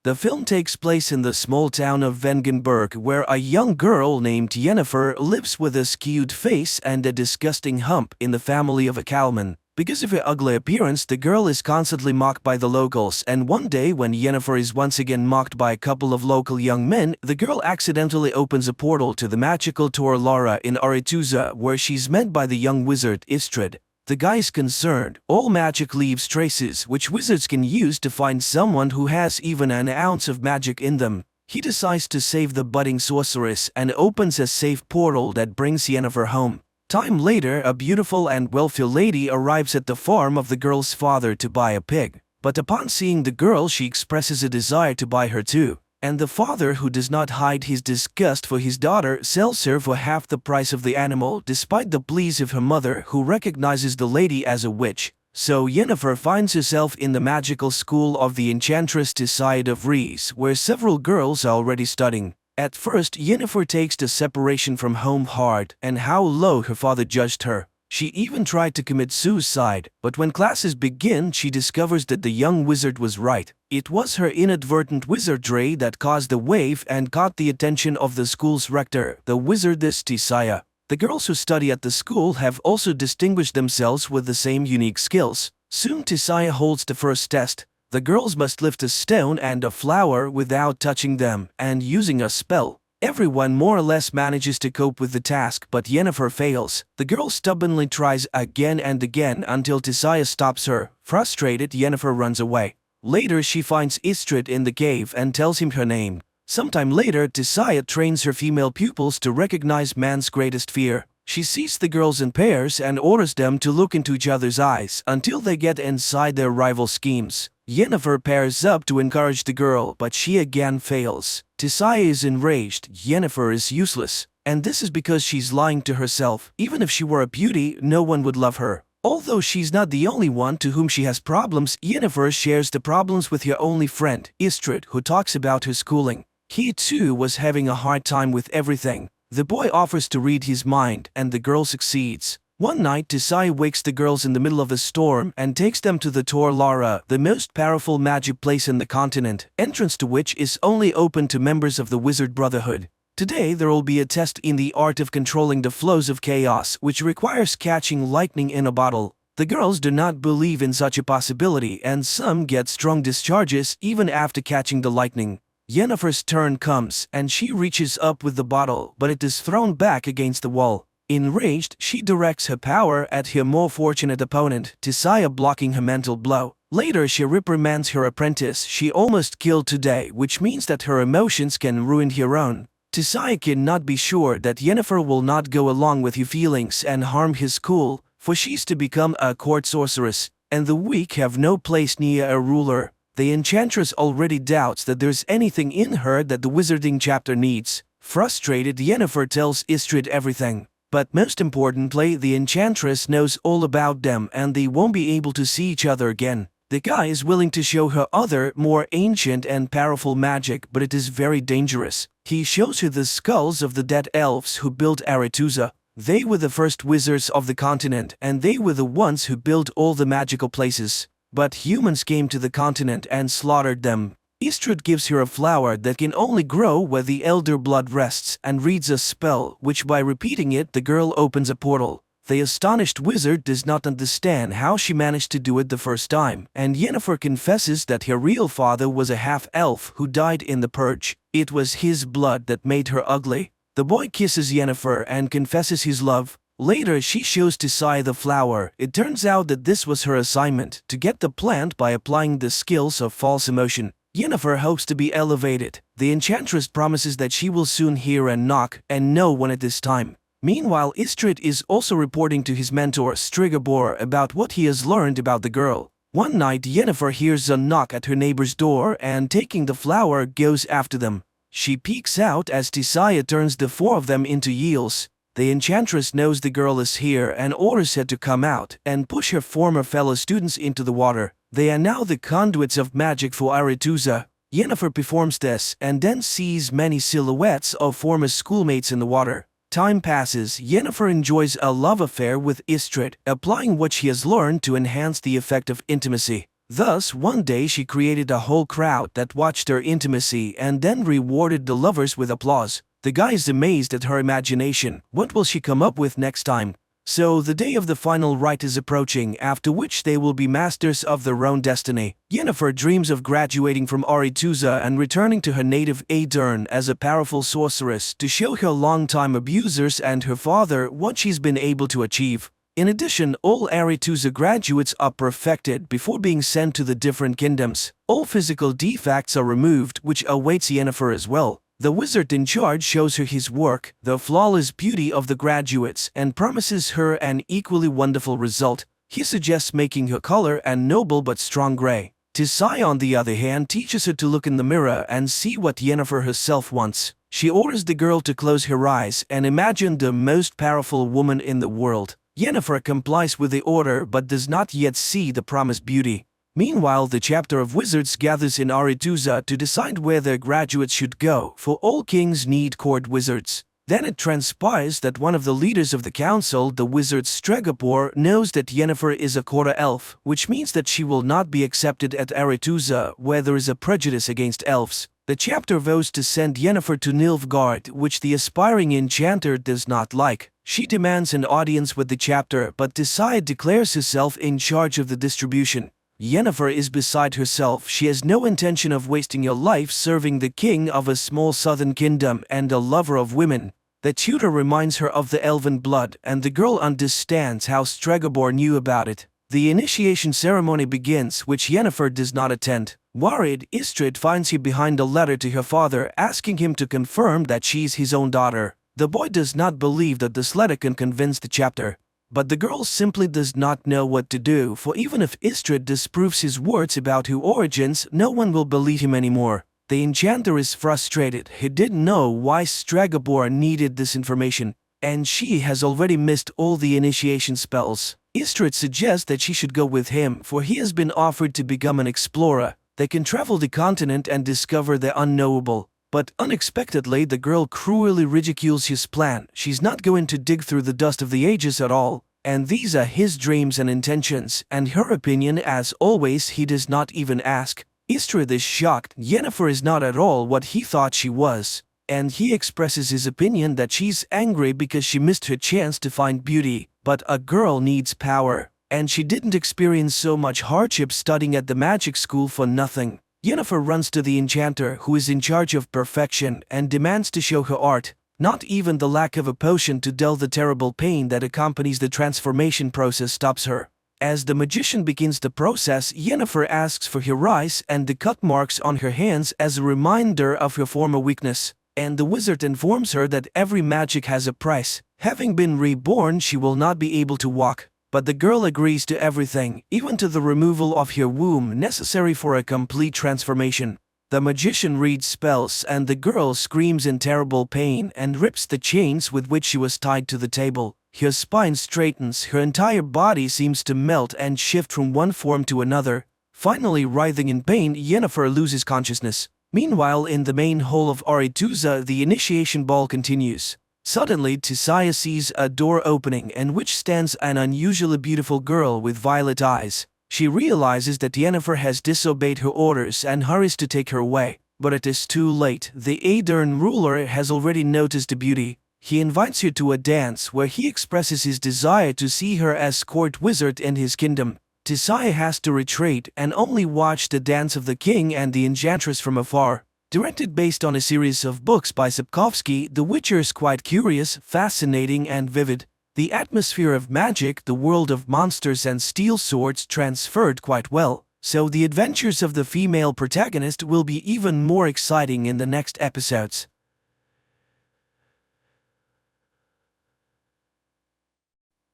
Speaker 1: The film takes place in the small town of Vengenberg, where a young girl named Yennefer lives with a skewed face and a disgusting hump in the family of a cowman. Because of her ugly appearance, the girl is constantly mocked by the locals, and one day when Yennefer is once again mocked by a couple of local young men, the girl accidentally opens a portal to the magical Tor Lara in Aretuza, where she's met by the young wizard Istrid. The guy is concerned. All magic leaves traces which wizards can use to find someone who has even an ounce of magic in them. He decides to save the budding sorceress and opens a safe portal that brings Yennefer home. Time later, a beautiful and wealthy lady arrives at the farm of the girl's father to buy a pig. But upon seeing the girl, she expresses a desire to buy her too. And the father, who does not hide his disgust for his daughter, sells her for half the price of the animal, despite the pleas of her mother, who recognizes the lady as a witch. So Yennefer finds herself in the magical school of the enchantress Tissaia of Rees, where several girls are already studying. At first, Yennefer takes the separation from home hard, and how low her father judged her. She even tried to commit suicide, but when classes begin, she discovers that the young wizard was right. It was her inadvertent wizardry that caused the wave and caught the attention of the school's rector, the wizardess Tissaia. The girls who study at the school have also distinguished themselves with the same unique skills. Soon Tissaia holds the first test. The girls must lift a stone and a flower without touching them and using a spell. Everyone more or less manages to cope with the task, but Yennefer fails. The girl stubbornly tries again and again until Tissaia stops her. Frustrated, Yennefer runs away. Later, she finds Istrid in the cave and tells him her name. Sometime later, Tissaia trains her female pupils to recognize man's greatest fear. She sees the girls in pairs and orders them to look into each other's eyes until they get inside their rival schemes. Yennefer pairs up to encourage the girl, but she again fails. Tissaia is enraged. Yennefer is useless. And this is because she's lying to herself. Even if she were a beauty, no one would love her. Although she's not the only one to whom she has problems, Yennefer shares the problems with her only friend, Istrid, who talks about her schooling. He too was having a hard time with everything. The boy offers to read his mind, and the girl succeeds. One night, Tissaia wakes the girls in the middle of a storm and takes them to the Tor Lara, the most powerful magic place in the continent, entrance to which is only open to members of the Wizard Brotherhood. Today, there will be a test in the art of controlling the flows of chaos, which requires catching lightning in a bottle. The girls do not believe in such a possibility, and some get strong discharges even after catching the lightning. Yennefer's turn comes, and she reaches up with the bottle, but it is thrown back against the wall. Enraged, she directs her power at her more fortunate opponent, Tissaia, blocking her mental blow. Later, she reprimands her apprentice she almost killed today, which means that her emotions can ruin her own. Tissaia cannot be sure that Yennefer will not go along with her feelings and harm his school, for she's to become a court sorceress, and the weak have no place near a ruler. The enchantress already doubts that there's anything in her that the wizarding chapter needs. Frustrated, Yennefer tells Istrid everything. But most importantly, the enchantress knows all about them and they won't be able to see each other again. The guy is willing to show her other, more ancient and powerful magic, but it is very dangerous. He shows her the skulls of the dead elves who built Aretuza. They were the first wizards of the continent, and they were the ones who built all the magical places. But humans came to the continent and slaughtered them. Istrid gives her a flower that can only grow where the elder blood rests and reads a spell, which by repeating it, the girl opens a portal. The astonished wizard does not understand how she managed to do it the first time, and Yennefer confesses that her real father was a half-elf who died in the purge. It was his blood that made her ugly. The boy kisses Yennefer and confesses his love. Later, she shows Tissaia the flower. It turns out that this was her assignment, to get the plant by applying the skills of false emotion. Yennefer hopes to be elevated. The enchantress promises that she will soon hear a knock and know when it is time. Meanwhile, Istrid is also reporting to his mentor Strigobor about what he has learned about the girl. One night, Yennefer hears a knock at her neighbor's door and, taking the flower, goes after them. She peeks out as Tissaia turns the four of them into eels. The enchantress knows the girl is here and orders her to come out and push her former fellow students into the water. They are now the conduits of magic for Aretusa. Yennefer performs this and then sees many silhouettes of former schoolmates in the water. Time passes. Yennefer enjoys a love affair with Istrid, applying what she has learned to enhance the effect of intimacy. Thus, one day she created a whole crowd that watched her intimacy and then rewarded the lovers with applause. The guy is amazed at her imagination. What will she come up with next time? So the day of the final rite is approaching, after which they will be masters of their own destiny. Yennefer dreams of graduating from Aretusa and returning to her native Aedirn as a powerful sorceress to show her longtime abusers and her father what she's been able to achieve. In addition, all Aretusa graduates are perfected before being sent to the different kingdoms. All physical defects are removed, which awaits Yennefer as well. The wizard in charge shows her his work, the flawless beauty of the graduates, and promises her an equally wonderful result. He suggests making her color a noble but strong gray. Tisai, on the other hand, teaches her to look in the mirror and see what Yennefer herself wants. She orders the girl to close her eyes and imagine the most powerful woman in the world. Yennefer complies with the order but does not yet see the promised beauty. Meanwhile, the chapter of wizards gathers in Aretusa to decide where their graduates should go, for all kings need court wizards. Then it transpires that one of the leaders of the council, the wizard Stregobor, knows that Yennefer is a quarter elf, which means that she will not be accepted at Aretusa, where there is a prejudice against elves. The chapter vows to send Yennefer to Nilfgaard, which the aspiring enchanter does not like. She demands an audience with the chapter, but Tisai declares herself in charge of the distribution. Yennefer is beside herself. She has no intention of wasting her life serving the king of a small southern kingdom and a lover of women. The tutor reminds her of the elven blood, and the girl understands how Stregobor knew about it. The initiation ceremony begins, which Yennefer does not attend. Worried, Istrid finds him behind a letter to her father asking him to confirm that she's his own daughter. The boy does not believe that this letter can convince the chapter. But the girl simply does not know what to do, for even if Istrid disproves his words about her origins, no one will believe him anymore. The enchanter is frustrated. He didn't know why Stregobor needed this information, and she has already missed all the initiation spells. Istrid suggests that she should go with him, for he has been offered to become an explorer. They can travel the continent and discover the unknowable. But unexpectedly, the girl cruelly ridicules his plan. She's not going to dig through the dust of the ages at all, and these are his dreams and intentions, and her opinion, as always, he does not even ask. Istrid is shocked. Yennefer is not at all what he thought she was, and he expresses his opinion that she's angry because she missed her chance to find beauty. But a girl needs power, and she didn't experience so much hardship studying at the magic school for nothing. Yennefer runs to the enchanter, who is in charge of perfection, and demands to show her art. Not even the lack of a potion to dull the terrible pain that accompanies the transformation process stops her. As the magician begins the process, Yennefer asks for her eyes and the cut marks on her hands as a reminder of her former weakness. And the wizard informs her that every magic has a price. Having been reborn, she will not be able to walk. But the girl agrees to everything, even to the removal of her womb necessary for a complete transformation. The magician reads spells, and the girl screams in terrible pain and rips the chains with which she was tied to the table. Her spine straightens, her entire body seems to melt and shift from one form to another. Finally, writhing in pain, Yennefer loses consciousness. Meanwhile, in the main hall of Aretusa, the initiation ball continues. Suddenly, Tisai sees a door opening in which stands an unusually beautiful girl with violet eyes. She realizes that Yennefer has disobeyed her orders and hurries to take her away. But it is too late. The Aedirn ruler has already noticed the beauty. He invites her to a dance where he expresses his desire to see her as court wizard in his kingdom. Tisai has to retreat and only watch the dance of the king and the enchantress from afar. Directed based on a series of books by Sapkowski, The Witcher is quite curious, fascinating and vivid. The atmosphere of magic, the world of monsters and steel swords transferred quite well, so the adventures of the female protagonist will be even more exciting in the next episodes.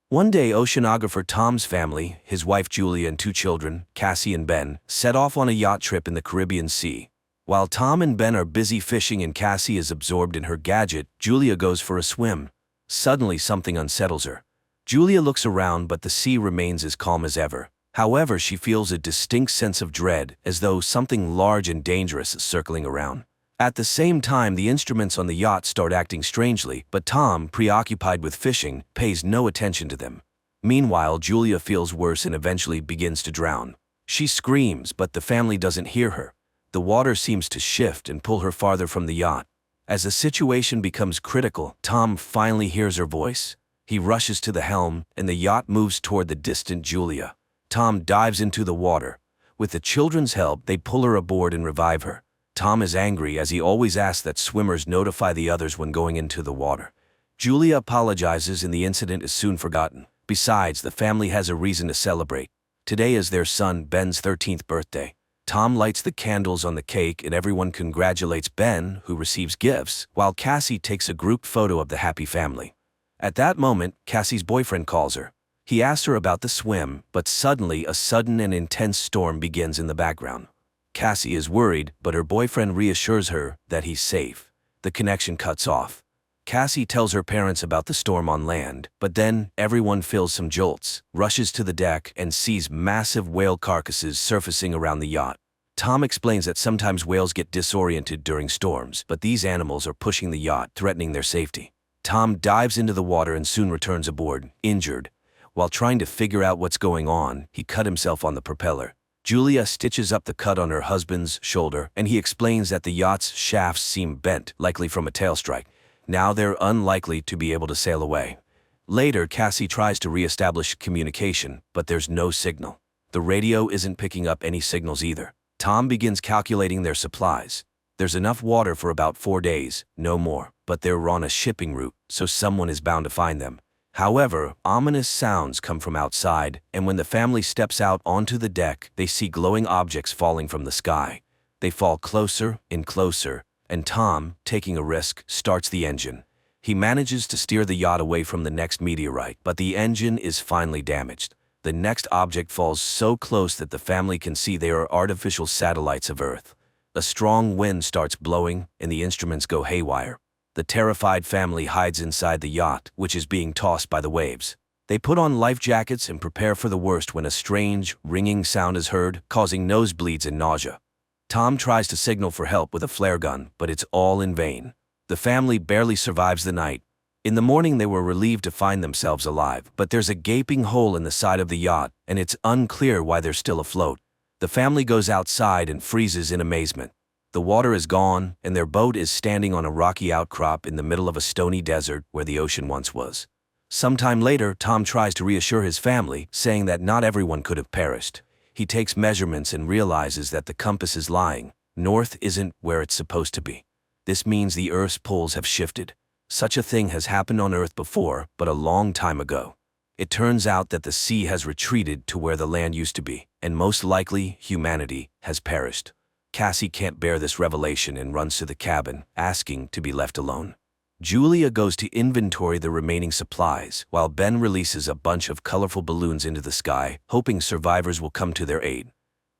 Speaker 1: One day, oceanographer Tom's family, his wife Julia and 2 children, Cassie and Ben, set off on a yacht trip in the Caribbean Sea. While Tom and Ben are busy fishing and Cassie is absorbed in her gadget, Julia goes for a swim. Suddenly something unsettles her. Julia looks around, but the sea remains as calm as ever. However, she feels a distinct sense of dread, as though something large and dangerous is circling around. At the same time, the instruments on the yacht start acting strangely, but Tom, preoccupied with fishing, pays no attention to them. Meanwhile, Julia feels worse and eventually begins to drown. She screams, but the family doesn't hear her. The water seems to shift and pull her farther from the yacht. As the situation becomes critical, Tom finally hears her voice. He rushes to the helm, and the yacht moves toward the distant Julia. Tom dives into the water. With the children's help, they pull her aboard and revive her. Tom is angry, as he always asks that swimmers notify the others when going into the water. Julia apologizes and the incident is soon forgotten. Besides, the family has a reason to celebrate. Today is their son Ben's 13th birthday. Tom lights the candles on the cake and everyone congratulates Ben, who receives gifts, while Cassie takes a group photo of the happy family. At that moment, Cassie's boyfriend calls her. He asks her about the swim, but suddenly a sudden and intense storm begins in the background. Cassie is worried, but her boyfriend reassures her that he's safe. The connection cuts off. Cassie tells her parents about the storm on land, but then everyone feels some jolts, rushes to the deck, and sees massive whale carcasses surfacing around the yacht. Tom explains that sometimes whales get disoriented during storms, but these animals are pushing the yacht, threatening their safety. Tom dives into the water and soon returns aboard, injured. While trying to figure out what's going on, he cut himself on the propeller. Julia stitches up the cut on her husband's shoulder, and he explains that the yacht's shafts seem bent, likely from a tail strike. Now they're unlikely to be able to sail away. Later, Cassie tries to re-establish communication, but there's no signal. The radio isn't picking up any signals either. Tom begins calculating their supplies. There's enough water for about 4 days, no more, but they're on a shipping route, so someone is bound to find them. However, ominous sounds come from outside, and when the family steps out onto the deck, they see glowing objects falling from the sky. They fall closer and closer, and Tom, taking a risk, starts the engine. He manages to steer the yacht away from the next meteorite, but the engine is finally damaged. The next object falls so close that the family can see they are artificial satellites of Earth. A strong wind starts blowing, and the instruments go haywire. The terrified family hides inside the yacht, which is being tossed by the waves. They put on life jackets and prepare for the worst when a strange, ringing sound is heard, causing nosebleeds and nausea. Tom tries to signal for help with a flare gun, but it's all in vain. The family barely survives the night. In the morning, they were relieved to find themselves alive, but there's a gaping hole in the side of the yacht, and it's unclear why they're still afloat. The family goes outside and freezes in amazement. The water is gone, and their boat is standing on a rocky outcrop in the middle of a stony desert where the ocean once was. Sometime later, Tom tries to reassure his family, saying that not everyone could have perished. He takes measurements and realizes that the compass is lying. North isn't where it's supposed to be. This means the Earth's poles have shifted. Such a thing has happened on Earth before, but a long time ago. It turns out that the sea has retreated to where the land used to be, and most likely humanity has perished. Cassie can't bear this revelation and runs to the cabin, asking to be left alone. Julia goes to inventory the remaining supplies, while Ben releases a bunch of colorful balloons into the sky, hoping survivors will come to their aid.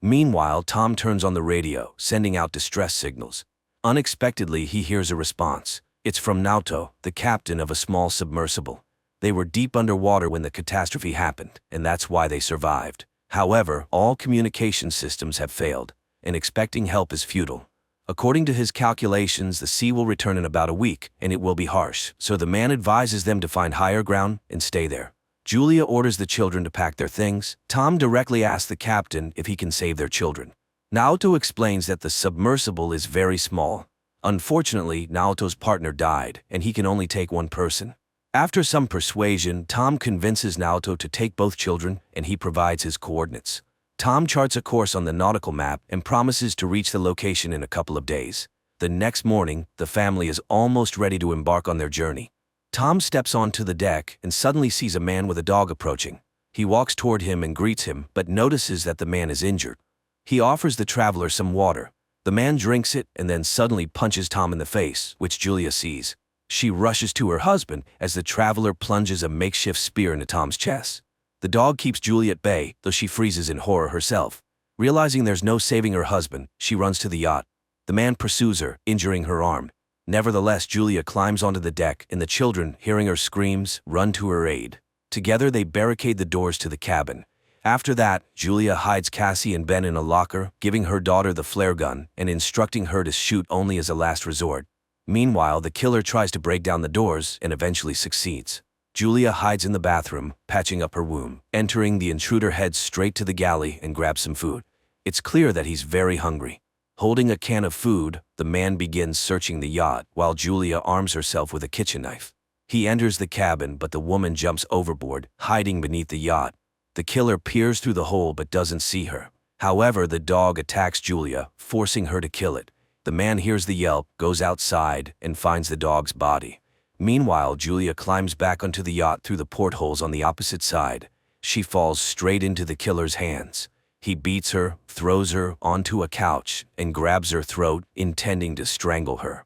Speaker 1: Meanwhile, Tom turns on the radio, sending out distress signals. Unexpectedly, he hears a response. It's from Naoto, the captain of a small submersible. They were deep underwater when the catastrophe happened, and that's why they survived. However, all communication systems have failed, and expecting help is futile. According to his calculations, the sea will return in about a week, and it will be harsh, so the man advises them to find higher ground and stay there. Julia orders the children to pack their things. Tom directly asks the captain if he can save their children. Naoto explains that the submersible is very small. Unfortunately, Naoto's partner died, and he can only take one person. After some persuasion, Tom convinces Naoto to take both children, and he provides his coordinates. Tom charts a course on the nautical map and promises to reach the location in a couple of days. The next morning, the family is almost ready to embark on their journey. Tom steps onto the deck and suddenly sees a man with a dog approaching. He walks toward him and greets him, but notices that the man is injured. He offers the traveler some water. The man drinks it and then suddenly punches Tom in the face, which Julia sees. She rushes to her husband as the traveler plunges a makeshift spear into Tom's chest. The dog keeps Julia at bay, though she freezes in horror herself. Realizing there's no saving her husband, she runs to the yacht. The man pursues her, injuring her arm. Nevertheless, Julia climbs onto the deck, and the children, hearing her screams, run to her aid. Together, they barricade the doors to the cabin. After that, Julia hides Cassie and Ben in a locker, giving her daughter the flare gun and instructing her to shoot only as a last resort. Meanwhile, the killer tries to break down the doors and eventually succeeds. Julia hides in the bathroom, patching up her wound. Entering, the intruder heads straight to the galley and grabs some food. It's clear that he's very hungry. Holding a can of food, the man begins searching the yacht while Julia arms herself with a kitchen knife. He enters the cabin, but the woman jumps overboard, hiding beneath the yacht. The killer peers through the hole but doesn't see her. However, the dog attacks Julia, forcing her to kill it. The man hears the yelp, goes outside, and finds the dog's body. Meanwhile, Julia climbs back onto the yacht through the portholes on the opposite side. She falls straight into the killer's hands. He beats her, throws her onto a couch, and grabs her throat, intending to strangle her.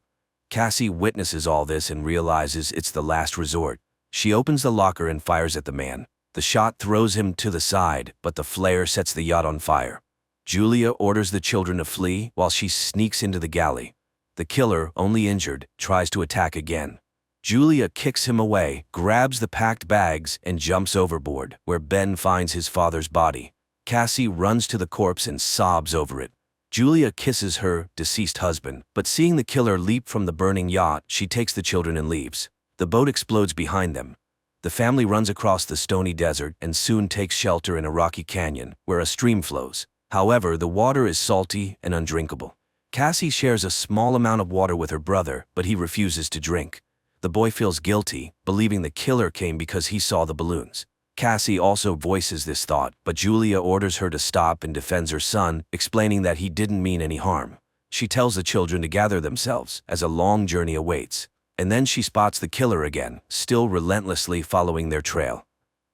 Speaker 1: Cassie witnesses all this and realizes it's the last resort. She opens the locker and fires at the man. The shot throws him to the side, but the flare sets the yacht on fire. Julia orders the children to flee while she sneaks into the galley. The killer, only injured, tries to attack again. Julia kicks him away, grabs the packed bags, and jumps overboard, where Ben finds his father's body. Cassie runs to the corpse and sobs over it. Julia kisses her deceased husband, but seeing the killer leap from the burning yacht, she takes the children and leaves. The boat explodes behind them. The family runs across the stony desert and soon takes shelter in a rocky canyon, where a stream flows. However, the water is salty and undrinkable. Cassie shares a small amount of water with her brother, but he refuses to drink. The boy feels guilty, believing the killer came because he saw the balloons. Cassie also voices this thought, but Julia orders her to stop and defends her son, explaining that he didn't mean any harm. She tells the children to gather themselves, as a long journey awaits. And then she spots the killer again, still relentlessly following their trail.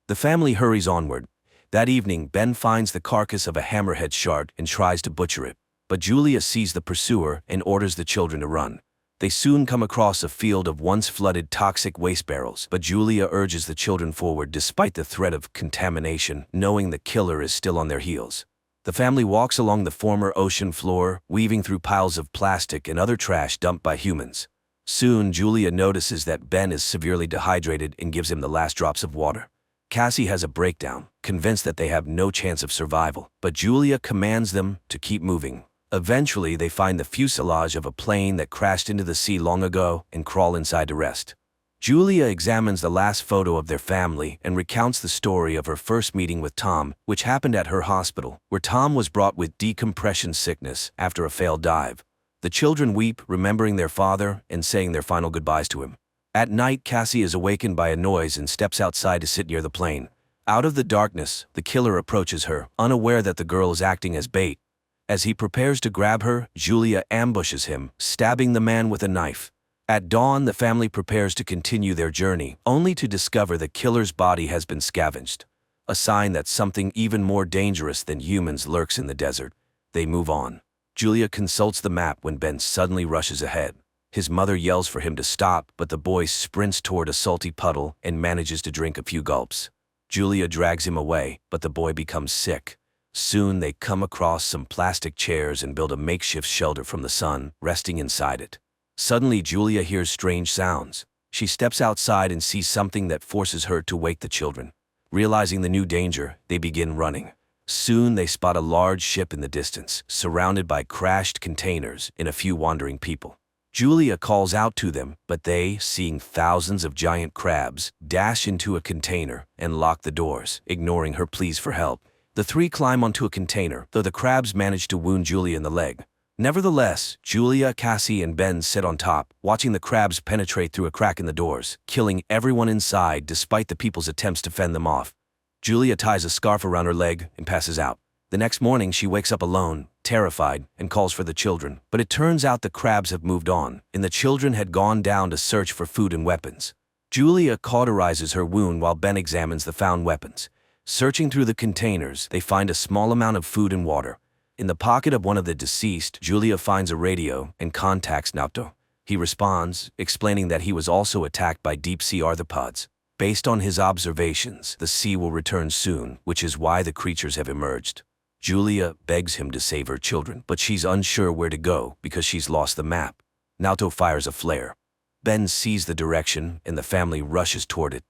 Speaker 1: The family hurries onward. That evening, Ben finds the carcass of a hammerhead shark and tries to butcher it. But Julia sees the pursuer and orders the children to run. They soon come across a field of once flooded toxic waste barrels, but Julia urges the children forward despite the threat of contamination, knowing the killer is still on their heels. The family walks along the former ocean floor, weaving through piles of plastic and other trash dumped by humans. Soon, Julia notices that Ben is severely dehydrated and gives him the last drops of water. Cassie has a breakdown, convinced that they have no chance of survival, but Julia commands them to keep moving. Eventually, they find the fuselage of a plane that crashed into the sea long ago and crawl inside to rest. Julia examines the last photo of their family and recounts the story of her first meeting with Tom, which happened at her hospital, where Tom was brought with decompression sickness after a failed dive. The children weep, remembering their father and saying their final goodbyes to him. At night, Cassie is awakened by a noise and steps outside to sit near the plane. Out of the darkness, the killer approaches her, unaware that the girl is acting as bait. As he prepares to grab her, Julia ambushes him, stabbing the man with a knife. At dawn, the family prepares to continue their journey, only to discover the killer's body has been scavenged. A sign that something even more dangerous than humans lurks in the desert. They move on. Julia consults the map when Ben suddenly rushes ahead. His mother yells for him to stop, but the boy sprints toward a salty puddle and manages to drink a few gulps. Julia drags him away, but the boy becomes sick. Soon they come across some plastic chairs and build a makeshift shelter from the sun, resting inside it. Suddenly, Julia hears strange sounds. She steps outside and sees something that forces her to wake the children. Realizing the new danger, they begin running. Soon they spot a large ship in the distance, surrounded by crashed containers and a few wandering people. Julia calls out to them, but they, seeing thousands of giant crabs, dash into a container and lock the doors, ignoring her pleas for help. The three climb onto a container, though the crabs manage to wound Julia in the leg. Nevertheless, Julia, Cassie, and Ben sit on top, watching the crabs penetrate through a crack in the doors, killing everyone inside despite the people's attempts to fend them off. Julia ties a scarf around her leg and passes out. The next morning, she wakes up alone, terrified, and calls for the children. But it turns out the crabs have moved on, and the children had gone down to search for food and weapons. Julia cauterizes her wound while Ben examines the found weapons. Searching through the containers, they find a small amount of food and water. In the pocket of one of the deceased, Julia finds a radio and contacts Naoto. He responds, explaining that he was also attacked by deep-sea arthropods. Based on his observations, the sea will return soon, which is why the creatures have emerged. Julia begs him to save her children, but she's unsure where to go because she's lost the map. Naoto fires a flare. Ben sees the direction, and the family rushes toward it.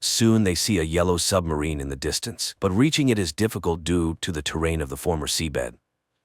Speaker 1: Soon they see a yellow submarine in the distance, but reaching it is difficult due to the terrain of the former seabed.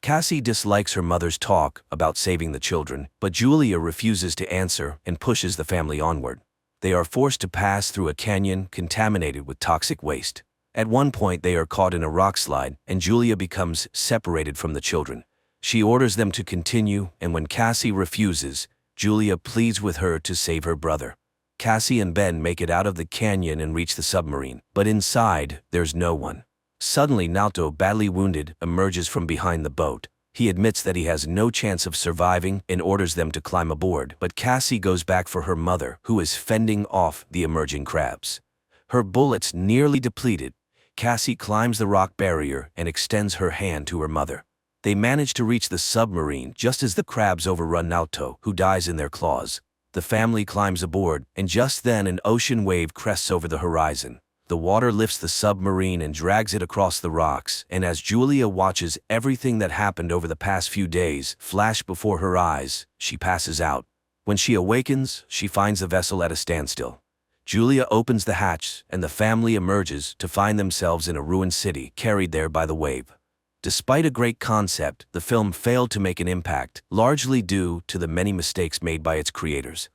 Speaker 1: Cassie dislikes her mother's talk about saving the children, but Julia refuses to answer and pushes the family onward. They are forced to pass through a canyon contaminated with toxic waste. At one point they are caught in a rock slide, and Julia becomes separated from the children. She orders them to continue, and when Cassie refuses, Julia pleads with her to save her brother. Cassie and Ben make it out of the canyon and reach the submarine, but inside, there's no one. Suddenly, Naoto, badly wounded, emerges from behind the boat. He admits that he has no chance of surviving and orders them to climb aboard, but Cassie goes back for her mother, who is fending off the emerging crabs. Her bullets nearly depleted, Cassie climbs the rock barrier and extends her hand to her mother. They manage to reach the submarine just as the crabs overrun Naoto, who dies in their claws. The family climbs aboard, and just then an ocean wave crests over the horizon. The water lifts the submarine and drags it across the rocks, and as Julia watches everything that happened over the past few days flash before her eyes, she passes out. When she awakens, she finds the vessel at a standstill. Julia opens the hatch, and the family emerges to find themselves in a ruined city carried there by the wave. Despite a great concept, the film failed to make an impact, largely due to the many mistakes made by its creators.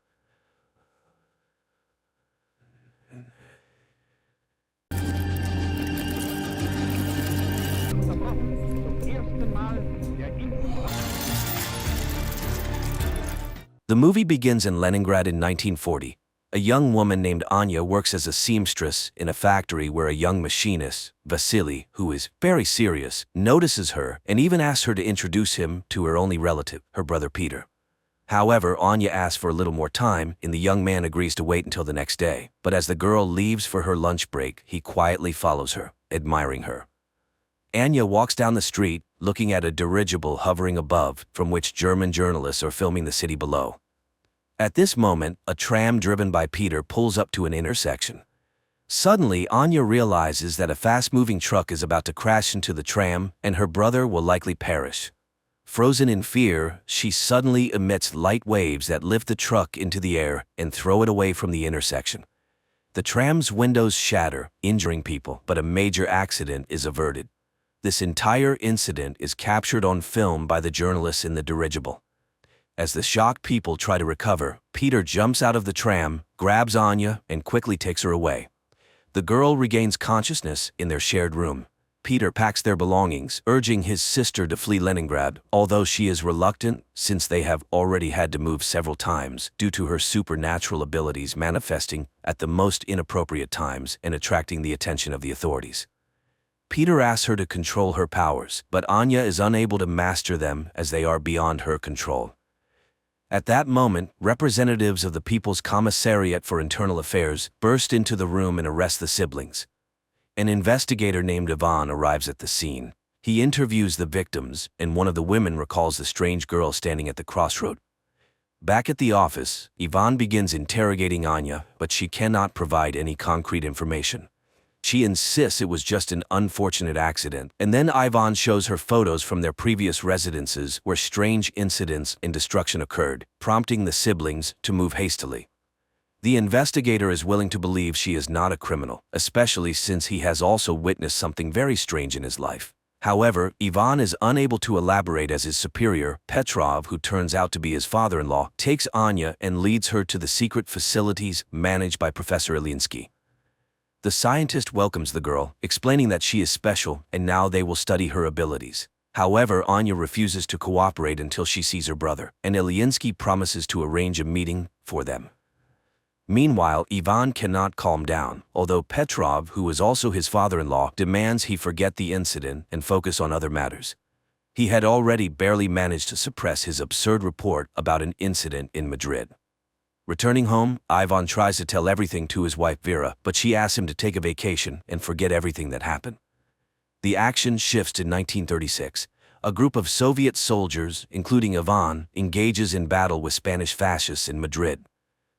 Speaker 1: The movie begins in Leningrad in 1940. A young woman named Anya works as a seamstress in a factory where a young machinist, Vasily, who is very serious, notices her and even asks her to introduce him to her only relative, her brother Peter. However, Anya asks for a little more time, and the young man agrees to wait until the next day. But as the girl leaves for her lunch break, he quietly follows her, admiring her. Anya walks down the street, looking at a dirigible hovering above, from which German journalists are filming the city below. At this moment, a tram driven by Peter pulls up to an intersection. Suddenly, Anya realizes that a fast-moving truck is about to crash into the tram, and her brother will likely perish. Frozen in fear, she suddenly emits light waves that lift the truck into the air and throw it away from the intersection. The tram's windows shatter, injuring people, but a major accident is averted. This entire incident is captured on film by the journalists in the dirigible. As the shocked people try to recover, Peter jumps out of the tram, grabs Anya, and quickly takes her away. The girl regains consciousness in their shared room. Peter packs their belongings, urging his sister to flee Leningrad, although she is reluctant since they have already had to move several times due to her supernatural abilities manifesting at the most inappropriate times and attracting the attention of the authorities. Peter asks her to control her powers, but Anya is unable to master them as they are beyond her control. At that moment, representatives of the People's Commissariat for Internal Affairs burst into the room and arrest the siblings. An investigator named Ivan arrives at the scene. He interviews the victims, and one of the women recalls the strange girl standing at the crossroad. Back at the office, Ivan begins interrogating Anya, but she cannot provide any concrete information. She insists it was just an unfortunate accident, and then Ivan shows her photos from their previous residences where strange incidents and destruction occurred, prompting the siblings to move hastily. The investigator is willing to believe she is not a criminal, especially since he has also witnessed something very strange in his life. However, Ivan is unable to elaborate as his superior, Petrov, who turns out to be his father-in-law, takes Anya and leads her to the secret facilities managed by Professor Ilyinsky. The scientist welcomes the girl, explaining that she is special and now they will study her abilities. However, Anya refuses to cooperate until she sees her brother, and Ilyinsky promises to arrange a meeting for them. Meanwhile, Ivan cannot calm down, although Petrov, who is also his father-in-law, demands he forget the incident and focus on other matters. He had already barely managed to suppress his absurd report about an incident in Madrid. Returning home, Ivan tries to tell everything to his wife Vera, but she asks him to take a vacation and forget everything that happened. The action shifts to 1936. A group of Soviet soldiers, including Ivan, engages in battle with Spanish fascists in Madrid.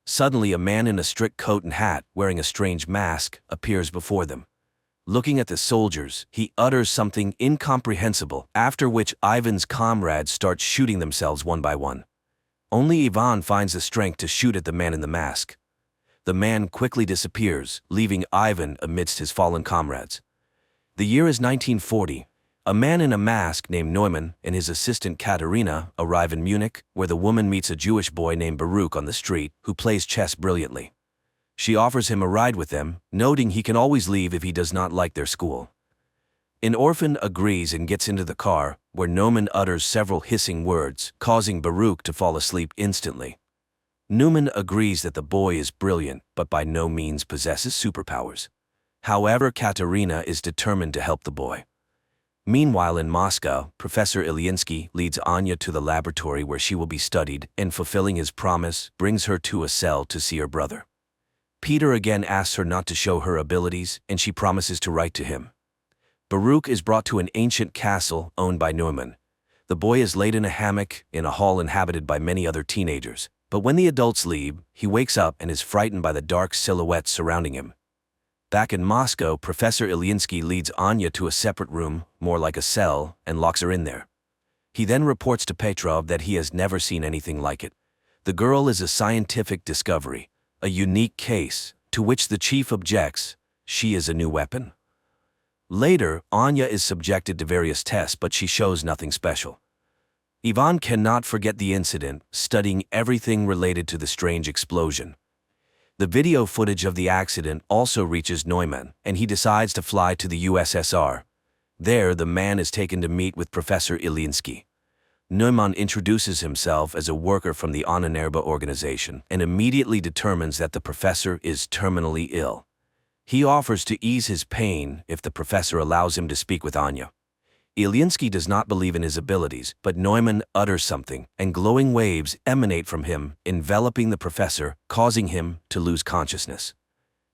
Speaker 1: Suddenly, a man in a strict coat and hat, wearing a strange mask, appears before them. Looking at the soldiers, he utters something incomprehensible, after which Ivan's comrades start shooting themselves one by one. Only Ivan finds the strength to shoot at the man in the mask. The man quickly disappears, leaving Ivan amidst his fallen comrades. The year is 1940. A man in a mask named Neumann and his assistant Katerina arrive in Munich, where the woman meets a Jewish boy named Baruch on the street who plays chess brilliantly. She offers him a ride with them, noting he can always leave if he does not like their school. An orphan agrees and gets into the car, where Neumann utters several hissing words, causing Baruch to fall asleep instantly. Neumann agrees that the boy is brilliant, but by no means possesses superpowers. However, Katerina is determined to help the boy. Meanwhile in Moscow, Professor Ilyinsky leads Anya to the laboratory where she will be studied, and fulfilling his promise, brings her to a cell to see her brother. Peter again asks her not to show her abilities, and she promises to write to him. Baruch is brought to an ancient castle owned by Neumann. The boy is laid in a hammock in a hall inhabited by many other teenagers, but when the adults leave, he wakes up and is frightened by the dark silhouettes surrounding him. Back in Moscow, Professor Ilyinsky leads Anya to a separate room, more like a cell, and locks her in there. He then reports to Petrov that he has never seen anything like it. The girl is a scientific discovery, a unique case, to which the chief objects. She is a new weapon. Later, Anya is subjected to various tests, but she shows nothing special. Ivan cannot forget the incident, studying everything related to the strange explosion. The video footage of the accident also reaches Neumann, and he decides to fly to the USSR. There, the man is taken to meet with Professor Ilyinsky. Neumann introduces himself as a worker from the Ahnenerbe organization and immediately determines that the professor is terminally ill. He offers to ease his pain if the professor allows him to speak with Anya. Ilyinsky does not believe in his abilities, but Neumann utters something, and glowing waves emanate from him, enveloping the professor, causing him to lose consciousness.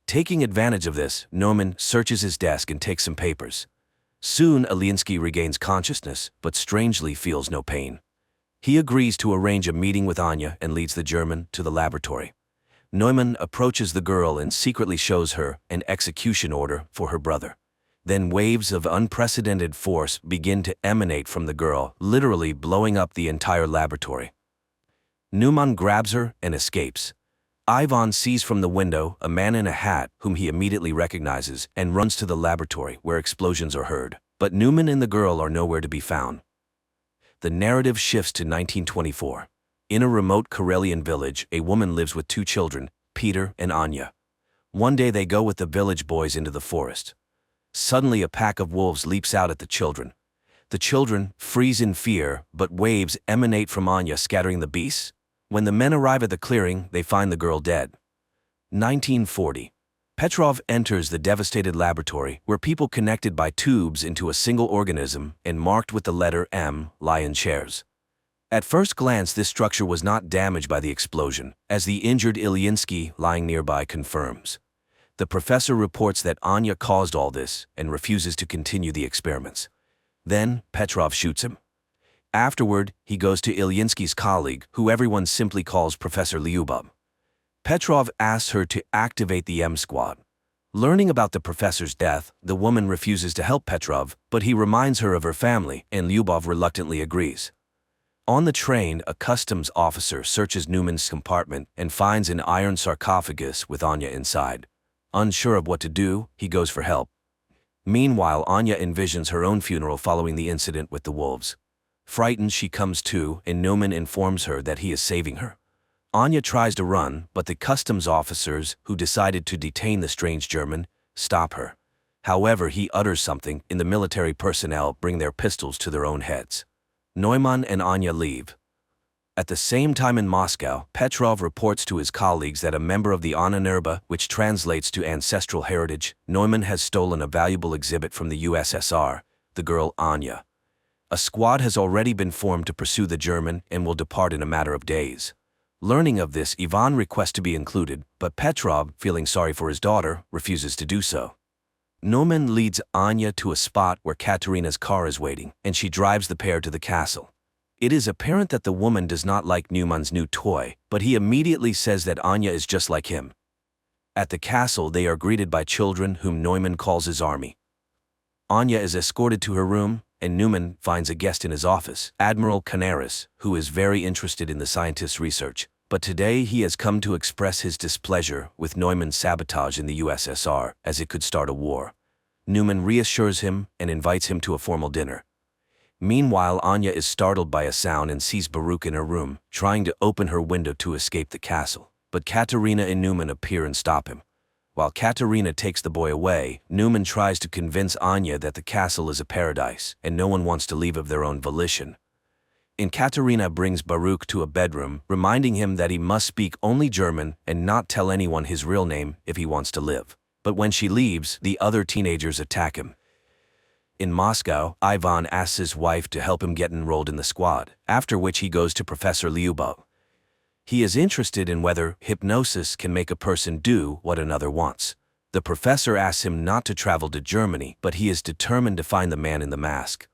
Speaker 1: Taking advantage of this, Neumann searches his desk and takes some papers. Soon, Ilyinsky regains consciousness, but strangely feels no pain. He agrees to arrange a meeting with Anya and leads the German to the laboratory. Neumann approaches the girl and secretly shows her an execution order for her brother. Then waves of unprecedented force begin to emanate from the girl, literally blowing up the entire laboratory. Neumann grabs her and escapes. Ivan sees from the window a man in a hat whom he immediately recognizes and runs to the laboratory where explosions are heard. But Neumann and the girl are nowhere to be found. The narrative shifts to 1924. In a remote Karelian village, a woman lives with two children, Peter and Anya. One day they go with the village boys into the forest. Suddenly a pack of wolves leaps out at the children. The children freeze in fear, but waves emanate from Anya, scattering the beasts. When the men arrive at the clearing, they find the girl dead. 1940. Petrov enters the devastated laboratory, where people connected by tubes into a single organism and marked with the letter M lie in chairs. At first glance, this structure was not damaged by the explosion, as the injured Ilyinsky lying nearby confirms. The professor reports that Anya caused all this and refuses to continue the experiments. Then, Petrov shoots him. Afterward, he goes to Ilyinsky's colleague, who everyone simply calls Professor Lyubov. Petrov asks her to activate the M Squad. Learning about the professor's death, the woman refuses to help Petrov, but he reminds her of her family, and Lyubov reluctantly agrees. On the train, a customs officer searches Neumann's compartment and finds an iron sarcophagus with Anya inside. Unsure of what to do, he goes for help. Meanwhile, Anya envisions her own funeral following the incident with the wolves. Frightened, she comes to, and Neumann informs her that he is saving her. Anya tries to run, but the customs officers, who decided to detain the strange German, stop her. However, he utters something, and the military personnel bring their pistols to their own heads. Neumann and Anya leave. At the same time in Moscow, Petrov reports to his colleagues that a member of the Ahnenerbe, which translates to ancestral heritage, Neumann has stolen a valuable exhibit from the USSR, the girl Anya. A squad has already been formed to pursue the German and will depart in a matter of days. Learning of this, Ivan requests to be included, but Petrov, feeling sorry for his daughter, refuses to do so. Neumann leads Anya to a spot where Katerina's car is waiting, and she drives the pair to the castle. It is apparent that the woman does not like Neumann's new toy, but he immediately says that Anya is just like him. At the castle, they are greeted by children whom Neumann calls his army. Anya is escorted to her room, and Newman finds a guest in his office, Admiral Canaris, who is very interested in the scientist's research. But today he has come to express his displeasure with Neumann's sabotage in the USSR, as it could start a war. Newman reassures him and invites him to a formal dinner. Meanwhile, Anya is startled by a sound and sees Baruch in her room, trying to open her window to escape the castle. But Katerina and Newman appear and stop him. While Katerina takes the boy away, Newman tries to convince Anya that the castle is a paradise, and no one wants to leave of their own volition. Katerina brings Baruch to a bedroom, reminding him that he must speak only German and not tell anyone his real name if he wants to live. But when she leaves, the other teenagers attack him. In Moscow, Ivan asks his wife to help him get enrolled in the squad, after which he goes to Professor Lyubov. He is interested in whether hypnosis can make a person do what another wants. The professor asks him not to travel to Germany, but he is determined to find the man in the mask.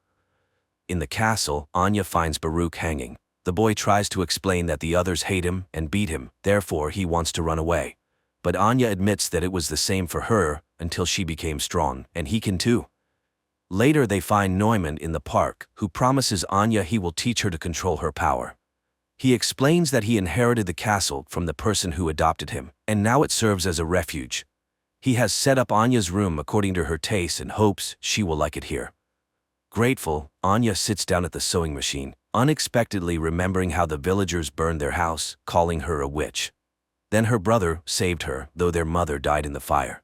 Speaker 1: In the castle, Anya finds Baruch hanging. The boy tries to explain that the others hate him and beat him, therefore he wants to run away. But Anya admits that it was the same for her until she became strong, and he can too. Later they find Neumann in the park, who promises Anya he will teach her to control her power. He explains that he inherited the castle from the person who adopted him, and now it serves as a refuge. He has set up Anya's room according to her taste and hopes she will like it here. Grateful, Anya sits down at the sewing machine, unexpectedly remembering how the villagers burned their house, calling her a witch. Then her brother saved her, though their mother died in the fire.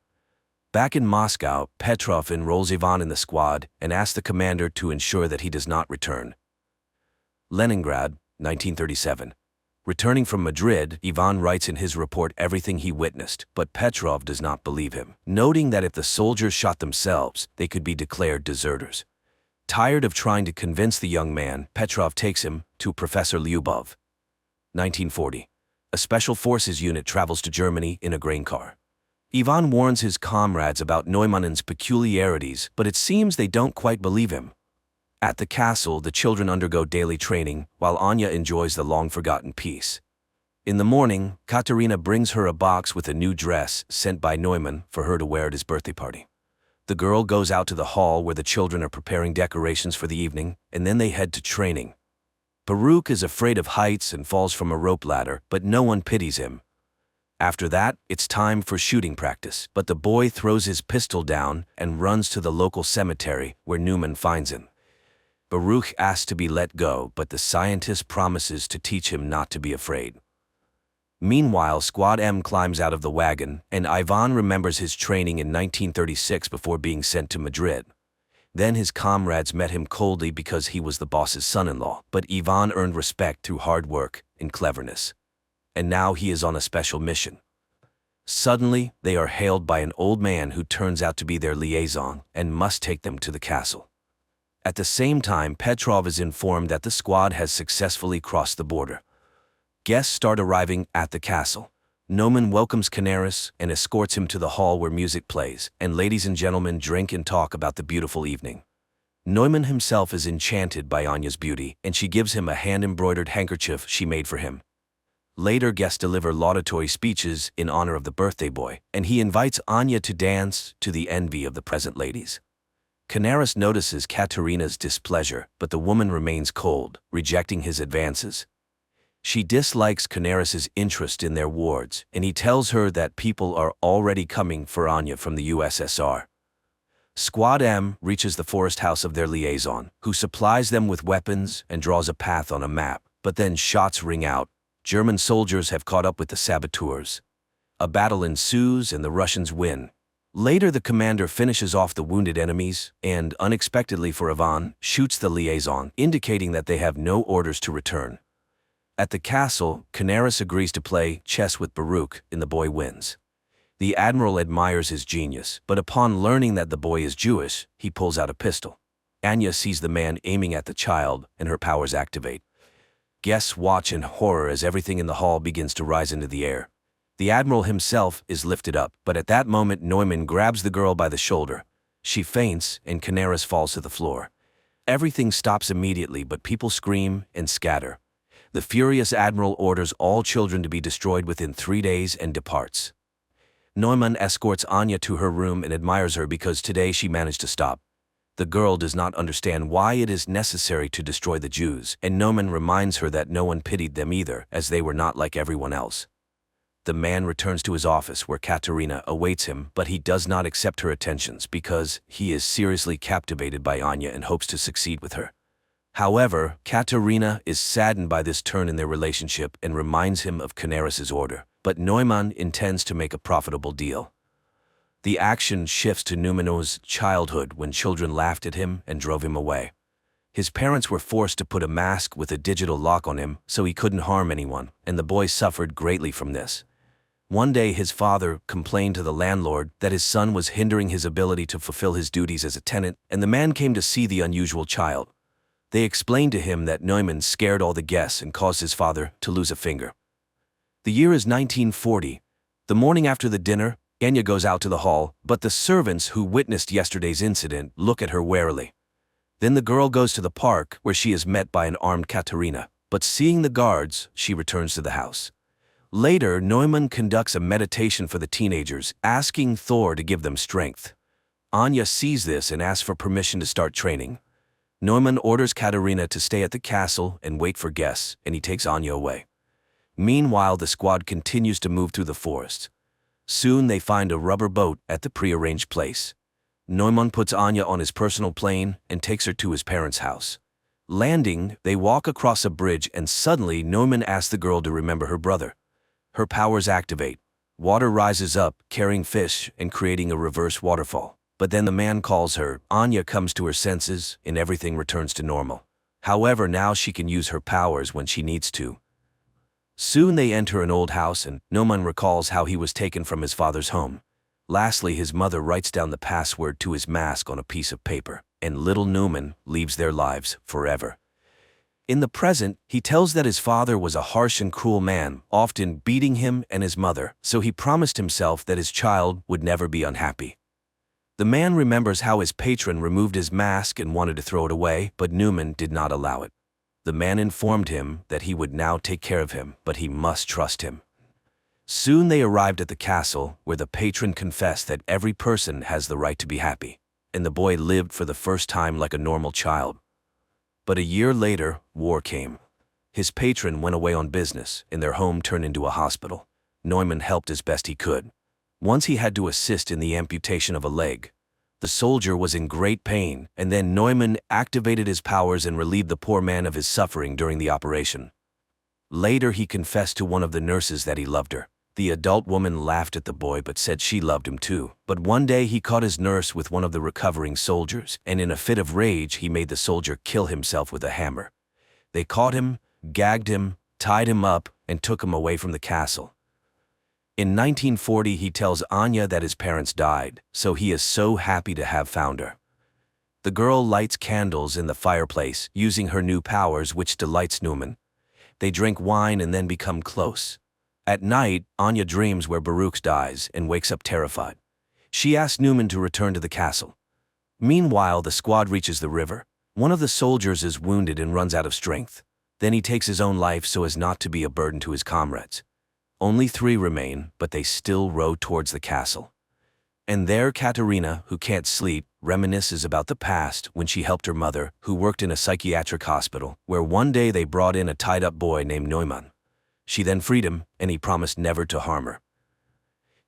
Speaker 1: Back in Moscow, Petrov enrolls Ivan in the squad and asks the commander to ensure that he does not return. Leningrad, 1937. Returning from Madrid, Ivan writes in his report everything he witnessed, but Petrov does not believe him, noting that if the soldiers shot themselves, they could be declared deserters. Tired of trying to convince the young man, Petrov takes him to Professor Lyubov. 1940. A special forces unit travels to Germany in a grain car. Ivan warns his comrades about Neumann's peculiarities, but it seems they don't quite believe him. At the castle, the children undergo daily training, while Anya enjoys the long-forgotten peace. In the morning, Katerina brings her a box with a new dress sent by Neumann for her to wear at his birthday party. The girl goes out to the hall where the children are preparing decorations for the evening, and then they head to training. Baruch is afraid of heights and falls from a rope ladder, but no one pities him. After that, it's time for shooting practice, but the boy throws his pistol down and runs to the local cemetery where Neumann finds him. Baruch asks to be let go, but the scientist promises to teach him not to be afraid. Meanwhile, Squad M climbs out of the wagon, and Ivan remembers his training in 1936 before being sent to Madrid. Then his comrades met him coldly because he was the boss's son-in-law, but Ivan earned respect through hard work and cleverness. And now he is on a special mission. Suddenly, they are hailed by an old man who turns out to be their liaison and must take them to the castle. At the same time, Petrov is informed that the squad has successfully crossed the border. Guests start arriving at the castle. Neumann welcomes Canaris and escorts him to the hall where music plays, and ladies and gentlemen drink and talk about the beautiful evening. Neumann himself is enchanted by Anya's beauty, and she gives him a hand-embroidered handkerchief she made for him. Later, guests deliver laudatory speeches in honor of the birthday boy, and he invites Anya to dance to the envy of the present ladies. Canaris notices Katerina's displeasure, but the woman remains cold, rejecting his advances. She dislikes Canaris's interest in their wards, and he tells her that people are already coming for Anya from the USSR. Squad M reaches the forest house of their liaison, who supplies them with weapons and draws a path on a map, but then shots ring out. German soldiers have caught up with the saboteurs. A battle ensues and the Russians win. Later, the commander finishes off the wounded enemies and, unexpectedly for Ivan, shoots the liaison, indicating that they have no orders to return. At the castle, Canaris agrees to play chess with Baruch, and the boy wins. The admiral admires his genius, but upon learning that the boy is Jewish, he pulls out a pistol. Anya sees the man aiming at the child, and her powers activate. Guests watch in horror as everything in the hall begins to rise into the air. The admiral himself is lifted up, but at that moment Neumann grabs the girl by the shoulder. She faints, and Canaris falls to the floor. Everything stops immediately, but people scream and scatter. The furious admiral orders all children to be destroyed within 3 days and departs. Neumann escorts Anya to her room and admires her because today she managed to stop. The girl does not understand why it is necessary to destroy the Jews, and Neumann reminds her that no one pitied them either, as they were not like everyone else. The man returns to his office where Katerina awaits him, but he does not accept her attentions because he is seriously captivated by Anya and hopes to succeed with her. However, Katerina is saddened by this turn in their relationship and reminds him of Canaris's order, but Neumann intends to make a profitable deal. The action shifts to Neumann's childhood when children laughed at him and drove him away. His parents were forced to put a mask with a digital lock on him so he couldn't harm anyone, and the boy suffered greatly from this. One day his father complained to the landlord that his son was hindering his ability to fulfill his duties as a tenant, and the man came to see the unusual child. They explained to him that Neumann scared all the guests and caused his father to lose a finger. The year is 1940. The morning after the dinner, Anya goes out to the hall, but the servants who witnessed yesterday's incident look at her warily. Then the girl goes to the park, where she is met by an armed Katerina, but seeing the guards, she returns to the house. Later, Neumann conducts a meditation for the teenagers, asking Thor to give them strength. Anya sees this and asks for permission to start training. Neumann orders Katerina to stay at the castle and wait for guests, and he takes Anya away. Meanwhile, the squad continues to move through the forest. Soon they find a rubber boat at the prearranged place. Neumann puts Anya on his personal plane and takes her to his parents' house. Landing, they walk across a bridge and suddenly Neumann asks the girl to remember her brother. Her powers activate. Water rises up, carrying fish and creating a reverse waterfall. But then the man calls her. Anya comes to her senses and everything returns to normal. However, now she can use her powers when she needs to. Soon they enter an old house and Neumann recalls how he was taken from his father's home. Lastly, his mother writes down the password to his mask on a piece of paper, and little Neumann leaves their lives forever. In the present, he tells that his father was a harsh and cruel man, often beating him and his mother, so he promised himself that his child would never be unhappy. The man remembers how his patron removed his mask and wanted to throw it away, but Neumann did not allow it. The man informed him that he would now take care of him, but he must trust him. Soon they arrived at the castle, where the patron confessed that every person has the right to be happy, and the boy lived for the first time like a normal child. But a year later, war came. His patron went away on business, and their home turned into a hospital. Neumann helped as best he could. Once he had to assist in the amputation of a leg. The soldier was in great pain, and then Neumann activated his powers and relieved the poor man of his suffering during the operation. Later he confessed to one of the nurses that he loved her. The adult woman laughed at the boy but said she loved him too. But one day he caught his nurse with one of the recovering soldiers, and in a fit of rage he made the soldier kill himself with a hammer. They caught him, gagged him, tied him up, and took him away from the castle. In 1940 he tells Anya that his parents died, so he is so happy to have found her. The girl lights candles in the fireplace, using her new powers, which delights Neumann. They drink wine and then become close. At night, Anya dreams where Baruch dies and wakes up terrified. She asks Neumann to return to the castle. Meanwhile, the squad reaches the river. One of the soldiers is wounded and runs out of strength. Then he takes his own life so as not to be a burden to his comrades. Only 3 remain, but they still row towards the castle. And there Katerina, who can't sleep, reminisces about the past when she helped her mother, who worked in a psychiatric hospital, where one day they brought in a tied-up boy named Neumann. She then freed him, and he promised never to harm her.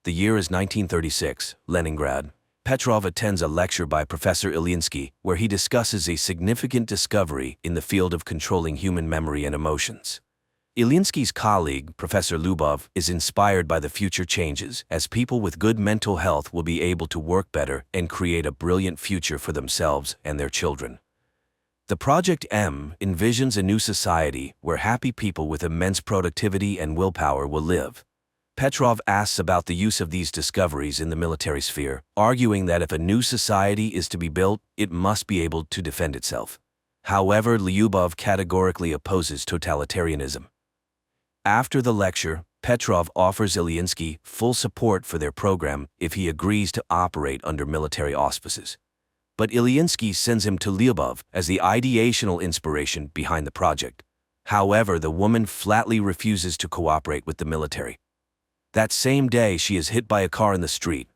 Speaker 1: The year is 1936, Leningrad. Petrov attends a lecture by Professor Ilyinsky, where he discusses a significant discovery in the field of controlling human memory and emotions. Ilyinsky's colleague, Professor Lubov, is inspired by the future changes, as people with good mental health will be able to work better and create a brilliant future for themselves and their children. The Project M envisions a new society where happy people with immense productivity and willpower will live. Petrov asks about the use of these discoveries in the military sphere, arguing that if a new society is to be built, it must be able to defend itself. However, Lyubov categorically opposes totalitarianism. After the lecture, Petrov offers Ilyinsky full support for their program if he agrees to operate under military auspices. But Ilyinsky sends him to Lyubov as the ideational inspiration behind the project. However, the woman flatly refuses to cooperate with the military. That same day, she is hit by a car in the street.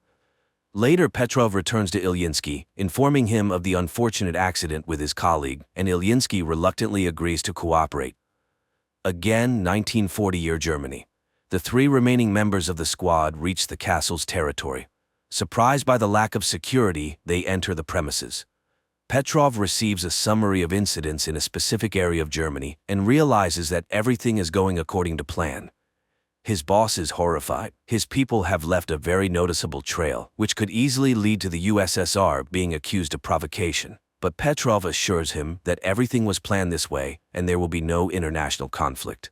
Speaker 1: Later, Petrov returns to Ilyinsky, informing him of the unfortunate accident with his colleague, and Ilyinsky reluctantly agrees to cooperate. Again, 1940-year Germany. The three remaining members of the squad reach the castle's territory. Surprised by the lack of security, they enter the premises. Petrov receives a summary of incidents in a specific area of Germany and realizes that everything is going according to plan. His boss is horrified. His people have left a very noticeable trail, which could easily lead to the USSR being accused of provocation. But Petrov assures him that everything was planned this way and there will be no international conflict.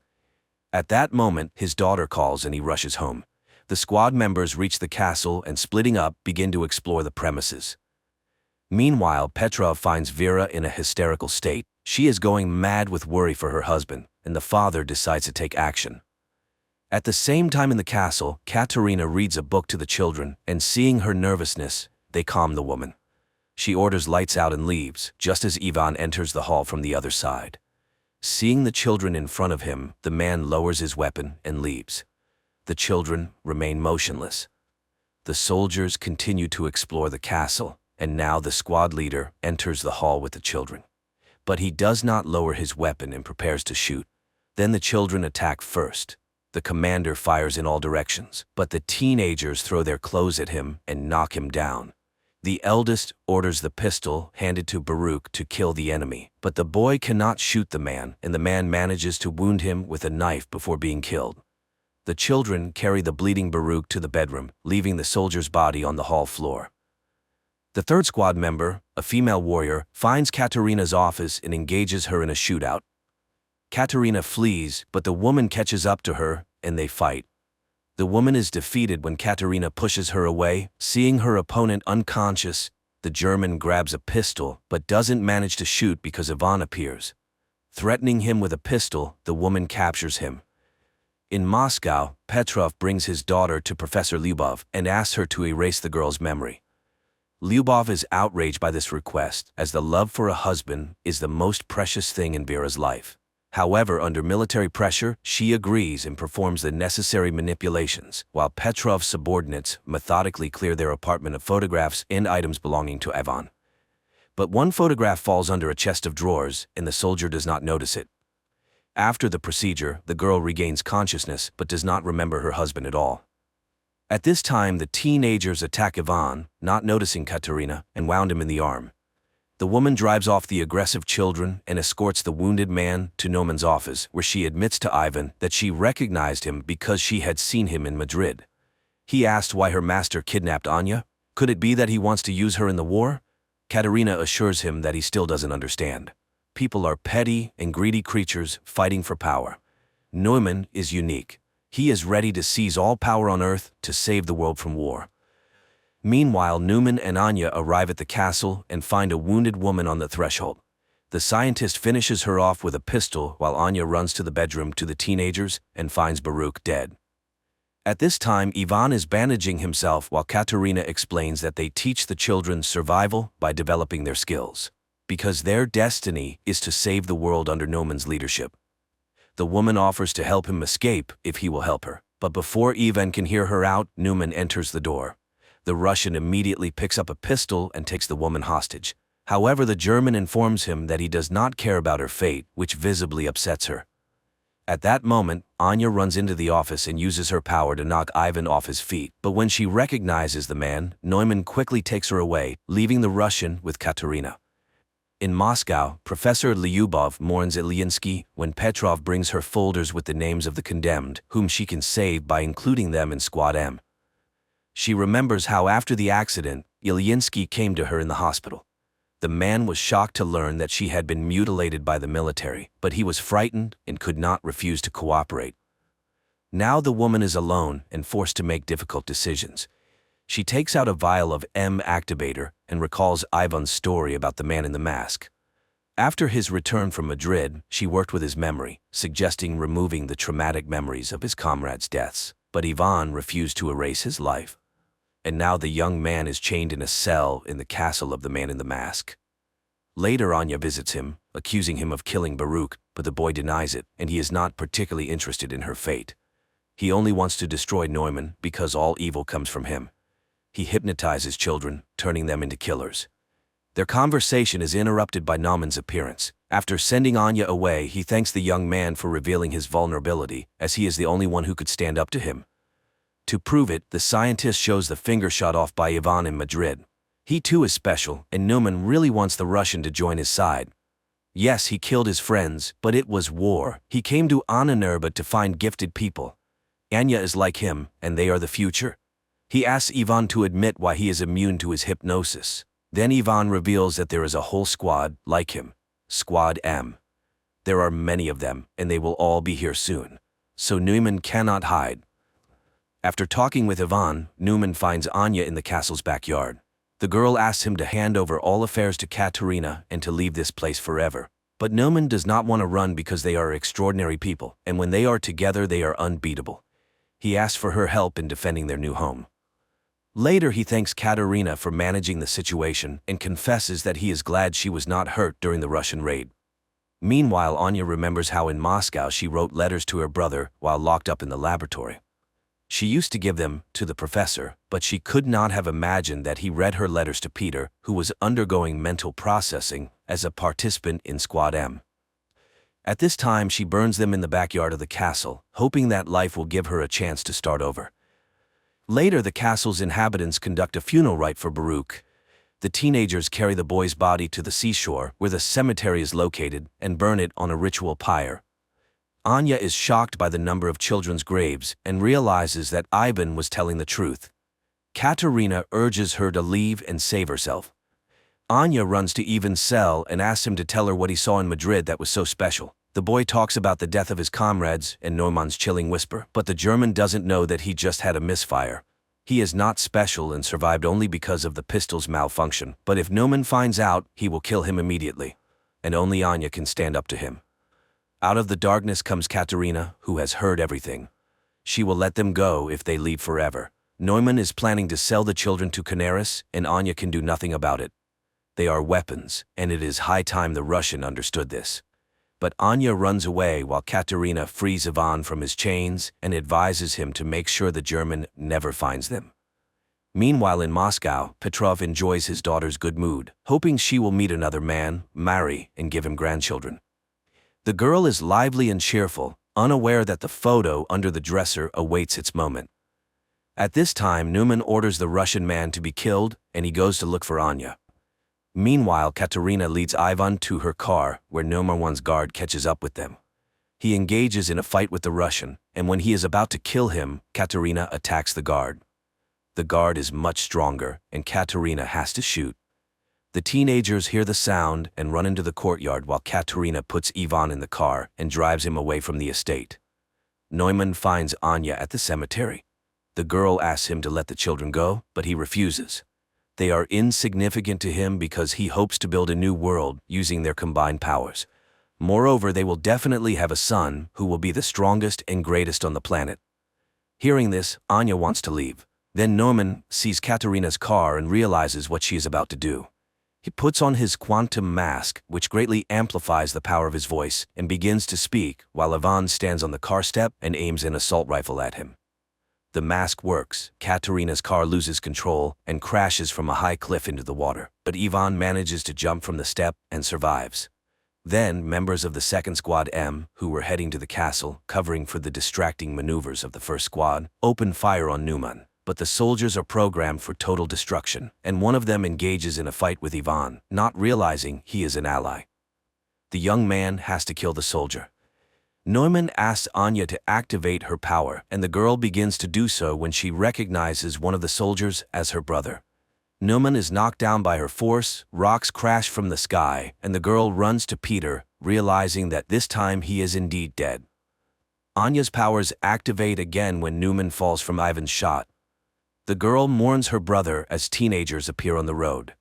Speaker 1: At that moment, his daughter calls and he rushes home. The squad members reach the castle and, splitting up, begin to explore the premises. Meanwhile, Petrov finds Vera in a hysterical state. She is going mad with worry for her husband, and the father decides to take action. At the same time in the castle, Katerina reads a book to the children, and seeing her nervousness, they calm the woman. She orders lights out and leaves, just as Ivan enters the hall from the other side. Seeing the children in front of him, the man lowers his weapon and leaves. The children remain motionless. The soldiers continue to explore the castle, and now the squad leader enters the hall with the children. But he does not lower his weapon and prepares to shoot. Then the children attack first. The commander fires in all directions, but the teenagers throw their clothes at him and knock him down. The eldest orders the pistol handed to Baruch to kill the enemy, but the boy cannot shoot the man, and the man manages to wound him with a knife before being killed. The children carry the bleeding Baruch to the bedroom, leaving the soldier's body on the hall floor. The third squad member, a female warrior, finds Katerina's office and engages her in a shootout. Katerina flees, but the woman catches up to her, and they fight. The woman is defeated when Katerina pushes her away. Seeing her opponent unconscious, the German grabs a pistol but doesn't manage to shoot because Ivan appears. Threatening him with a pistol, the woman captures him. In Moscow, Petrov brings his daughter to Professor Lyubov and asks her to erase the girl's memory. Lyubov is outraged by this request, as the love for a husband is the most precious thing in Vera's life. However, under military pressure, she agrees and performs the necessary manipulations, while Petrov's subordinates methodically clear their apartment of photographs and items belonging to Ivan. But one photograph falls under a chest of drawers, and the soldier does not notice it. After the procedure, the girl regains consciousness but does not remember her husband at all. At this time, the teenagers attack Ivan, not noticing Katerina, and wound him in the arm. The woman drives off the aggressive children and escorts the wounded man to Neumann's office, where she admits to Ivan that she recognized him because she had seen him in Madrid. He asked why her master kidnapped Anya. Could it be that he wants to use her in the war? Katerina assures him that he still doesn't understand. People are petty and greedy creatures fighting for power. Neumann is unique. He is ready to seize all power on earth to save the world from war. Meanwhile, Neumann and Anya arrive at the castle and find a wounded woman on the threshold. The scientist finishes her off with a pistol while Anya runs to the bedroom to the teenagers and finds Baruch dead. At this time, Ivan is bandaging himself while Katerina explains that they teach the children survival by developing their skills, because their destiny is to save the world under Neumann's leadership. The woman offers to help him escape if he will help her, but before Ivan can hear her out, Neumann enters the door. The Russian immediately picks up a pistol and takes the woman hostage. However, the German informs him that he does not care about her fate, which visibly upsets her. At that moment, Anya runs into the office and uses her power to knock Ivan off his feet, but when she recognizes the man, Neumann quickly takes her away, leaving the Russian with Katerina. In Moscow, Professor Lyubov mourns Ilyinsky when Petrov brings her folders with the names of the condemned, whom she can save by including them in Squad M. She remembers how after the accident, Ilyinsky came to her in the hospital. The man was shocked to learn that she had been mutilated by the military, but he was frightened and could not refuse to cooperate. Now the woman is alone and forced to make difficult decisions. She takes out a vial of M activator and recalls Ivan's story about the man in the mask. After his return from Madrid, she worked with his memory, suggesting removing the traumatic memories of his comrades' deaths, but Ivan refused to erase his life. And now the young man is chained in a cell in the castle of the man in the mask. Later, Anya visits him, accusing him of killing Baruch, but the boy denies it, and he is not particularly interested in her fate. He only wants to destroy Neumann because all evil comes from him. he hypnotizes children, turning them into killers. Their conversation is interrupted by Nauman's appearance. After sending Anya away, he thanks the young man for revealing his vulnerability, as he is the only one who could stand up to him. To prove it, the scientist shows the finger shot off by Ivan in Madrid. He too is special, and Nauman really wants the Russian to join his side. Yes, he killed his friends, but it was war. He came to Annanerba to find gifted people. Anya is like him, and they are the future. He asks Ivan to admit why he is immune to his hypnosis. Then Ivan reveals that there is a whole squad like him. Squad M. There are many of them, and they will all be here soon. So Nauman cannot hide. After talking with Ivan, Nauman finds Anya in the castle's backyard. The girl asks him to hand over all affairs to Katerina and to leave this place forever. But Nauman does not want to run because they are extraordinary people, and when they are together they are unbeatable. He asks for her help in defending their new home. Later he thanks Katerina for managing the situation and confesses that he is glad she was not hurt during the Russian raid. Meanwhile, Anya remembers how in Moscow she wrote letters to her brother while locked up in the laboratory. She used to give them to the professor, but she could not have imagined that he read her letters to Peter, who was undergoing mental processing as a participant in Squad M. At this time she burns them in the backyard of the castle, hoping that life will give her a chance to start over. Later, the castle's inhabitants conduct a funeral rite for Baruch. The teenagers carry the boy's body to the seashore, where the cemetery is located, and burn it on a ritual pyre. Anya is shocked by the number of children's graves and realizes that Ivan was telling the truth. Katerina urges her to leave and save herself. Anya runs to Ivan's cell and asks him to tell her what he saw in Madrid that was so special. The boy talks about the death of his comrades and Nauman's chilling whisper, but the German doesn't know that he just had a misfire. He is not special and survived only because of the pistol's malfunction, but if Nauman finds out, he will kill him immediately. And only Anya can stand up to him. Out of the darkness comes Katerina, who has heard everything. She will let them go if they leave forever. Nauman is planning to sell the children to Canaris, and Anya can do nothing about it. They are weapons, and it is high time the Russian understood this. But Anya runs away while Katerina frees Ivan from his chains and advises him to make sure the German never finds them. Meanwhile in Moscow, Petrov enjoys his daughter's good mood, hoping she will meet another man, marry, and give him grandchildren. The girl is lively and cheerful, unaware that the photo under the dresser awaits its moment. At this time, Nauman orders the Russian man to be killed, and he goes to look for Anya. Meanwhile, Katerina leads Ivan to her car, where Nauman's guard catches up with them. He engages in a fight with the Russian, and when he is about to kill him, Katerina attacks the guard. The guard is much stronger, and Katerina has to shoot. The teenagers hear the sound and run into the courtyard while Katerina puts Ivan in the car and drives him away from the estate. Nauman finds Anya at the cemetery. The girl asks him to let the children go, but he refuses. They are insignificant to him because he hopes to build a new world using their combined powers. Moreover, they will definitely have a son who will be the strongest and greatest on the planet. Hearing this, Anya wants to leave. Then Nauman sees Katerina's car and realizes what she is about to do. He puts on his quantum mask, which greatly amplifies the power of his voice, and begins to speak, while Ivan stands on the car step and aims an assault rifle at him. The mask works. Katerina's car loses control and crashes from a high cliff into the water, but Ivan manages to jump from the step and survives. Then, members of the second Squad M, who were heading to the castle, covering for the distracting maneuvers of the first squad, open fire on Nauman. But the soldiers are programmed for total destruction, and one of them engages in a fight with Ivan, not realizing he is an ally. The young man has to kill the soldier. Nauman asks Anya to activate her power, and the girl begins to do so when she recognizes one of the soldiers as her brother. Nauman is knocked down by her force, rocks crash from the sky, and the girl runs to Peter, realizing that this time he is indeed dead. Anya's powers activate again when Nauman falls from Ivan's shot. The girl mourns her brother as teenagers appear on the road.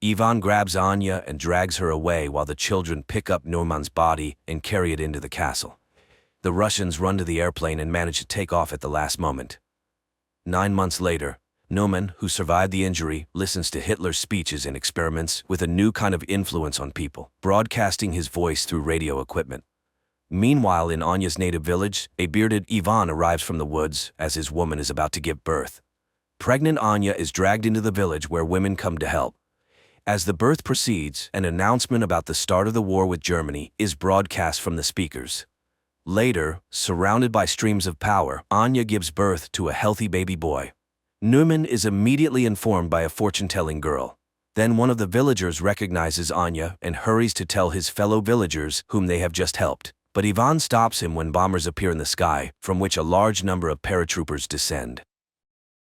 Speaker 1: Ivan grabs Anya and drags her away while the children pick up Nauman's body and carry it into the castle. The Russians run to the airplane and manage to take off at the last moment. 9 months later, Nauman, who survived the injury, listens to Hitler's speeches and experiments with a new kind of influence on people, broadcasting his voice through radio equipment. Meanwhile, in Anya's native village, a bearded Ivan arrives from the woods as his woman is about to give birth. Pregnant Anya is dragged into the village where women come to help. As the birth proceeds, an announcement about the start of the war with Germany is broadcast from the speakers. Later, surrounded by streams of power, Anya gives birth to a healthy baby boy. Neumann is immediately informed by a fortune-telling girl. Then one of the villagers recognizes Anya and hurries to tell his fellow villagers whom they have just helped. But Ivan stops him when bombers appear in the sky, from which a large number of paratroopers descend.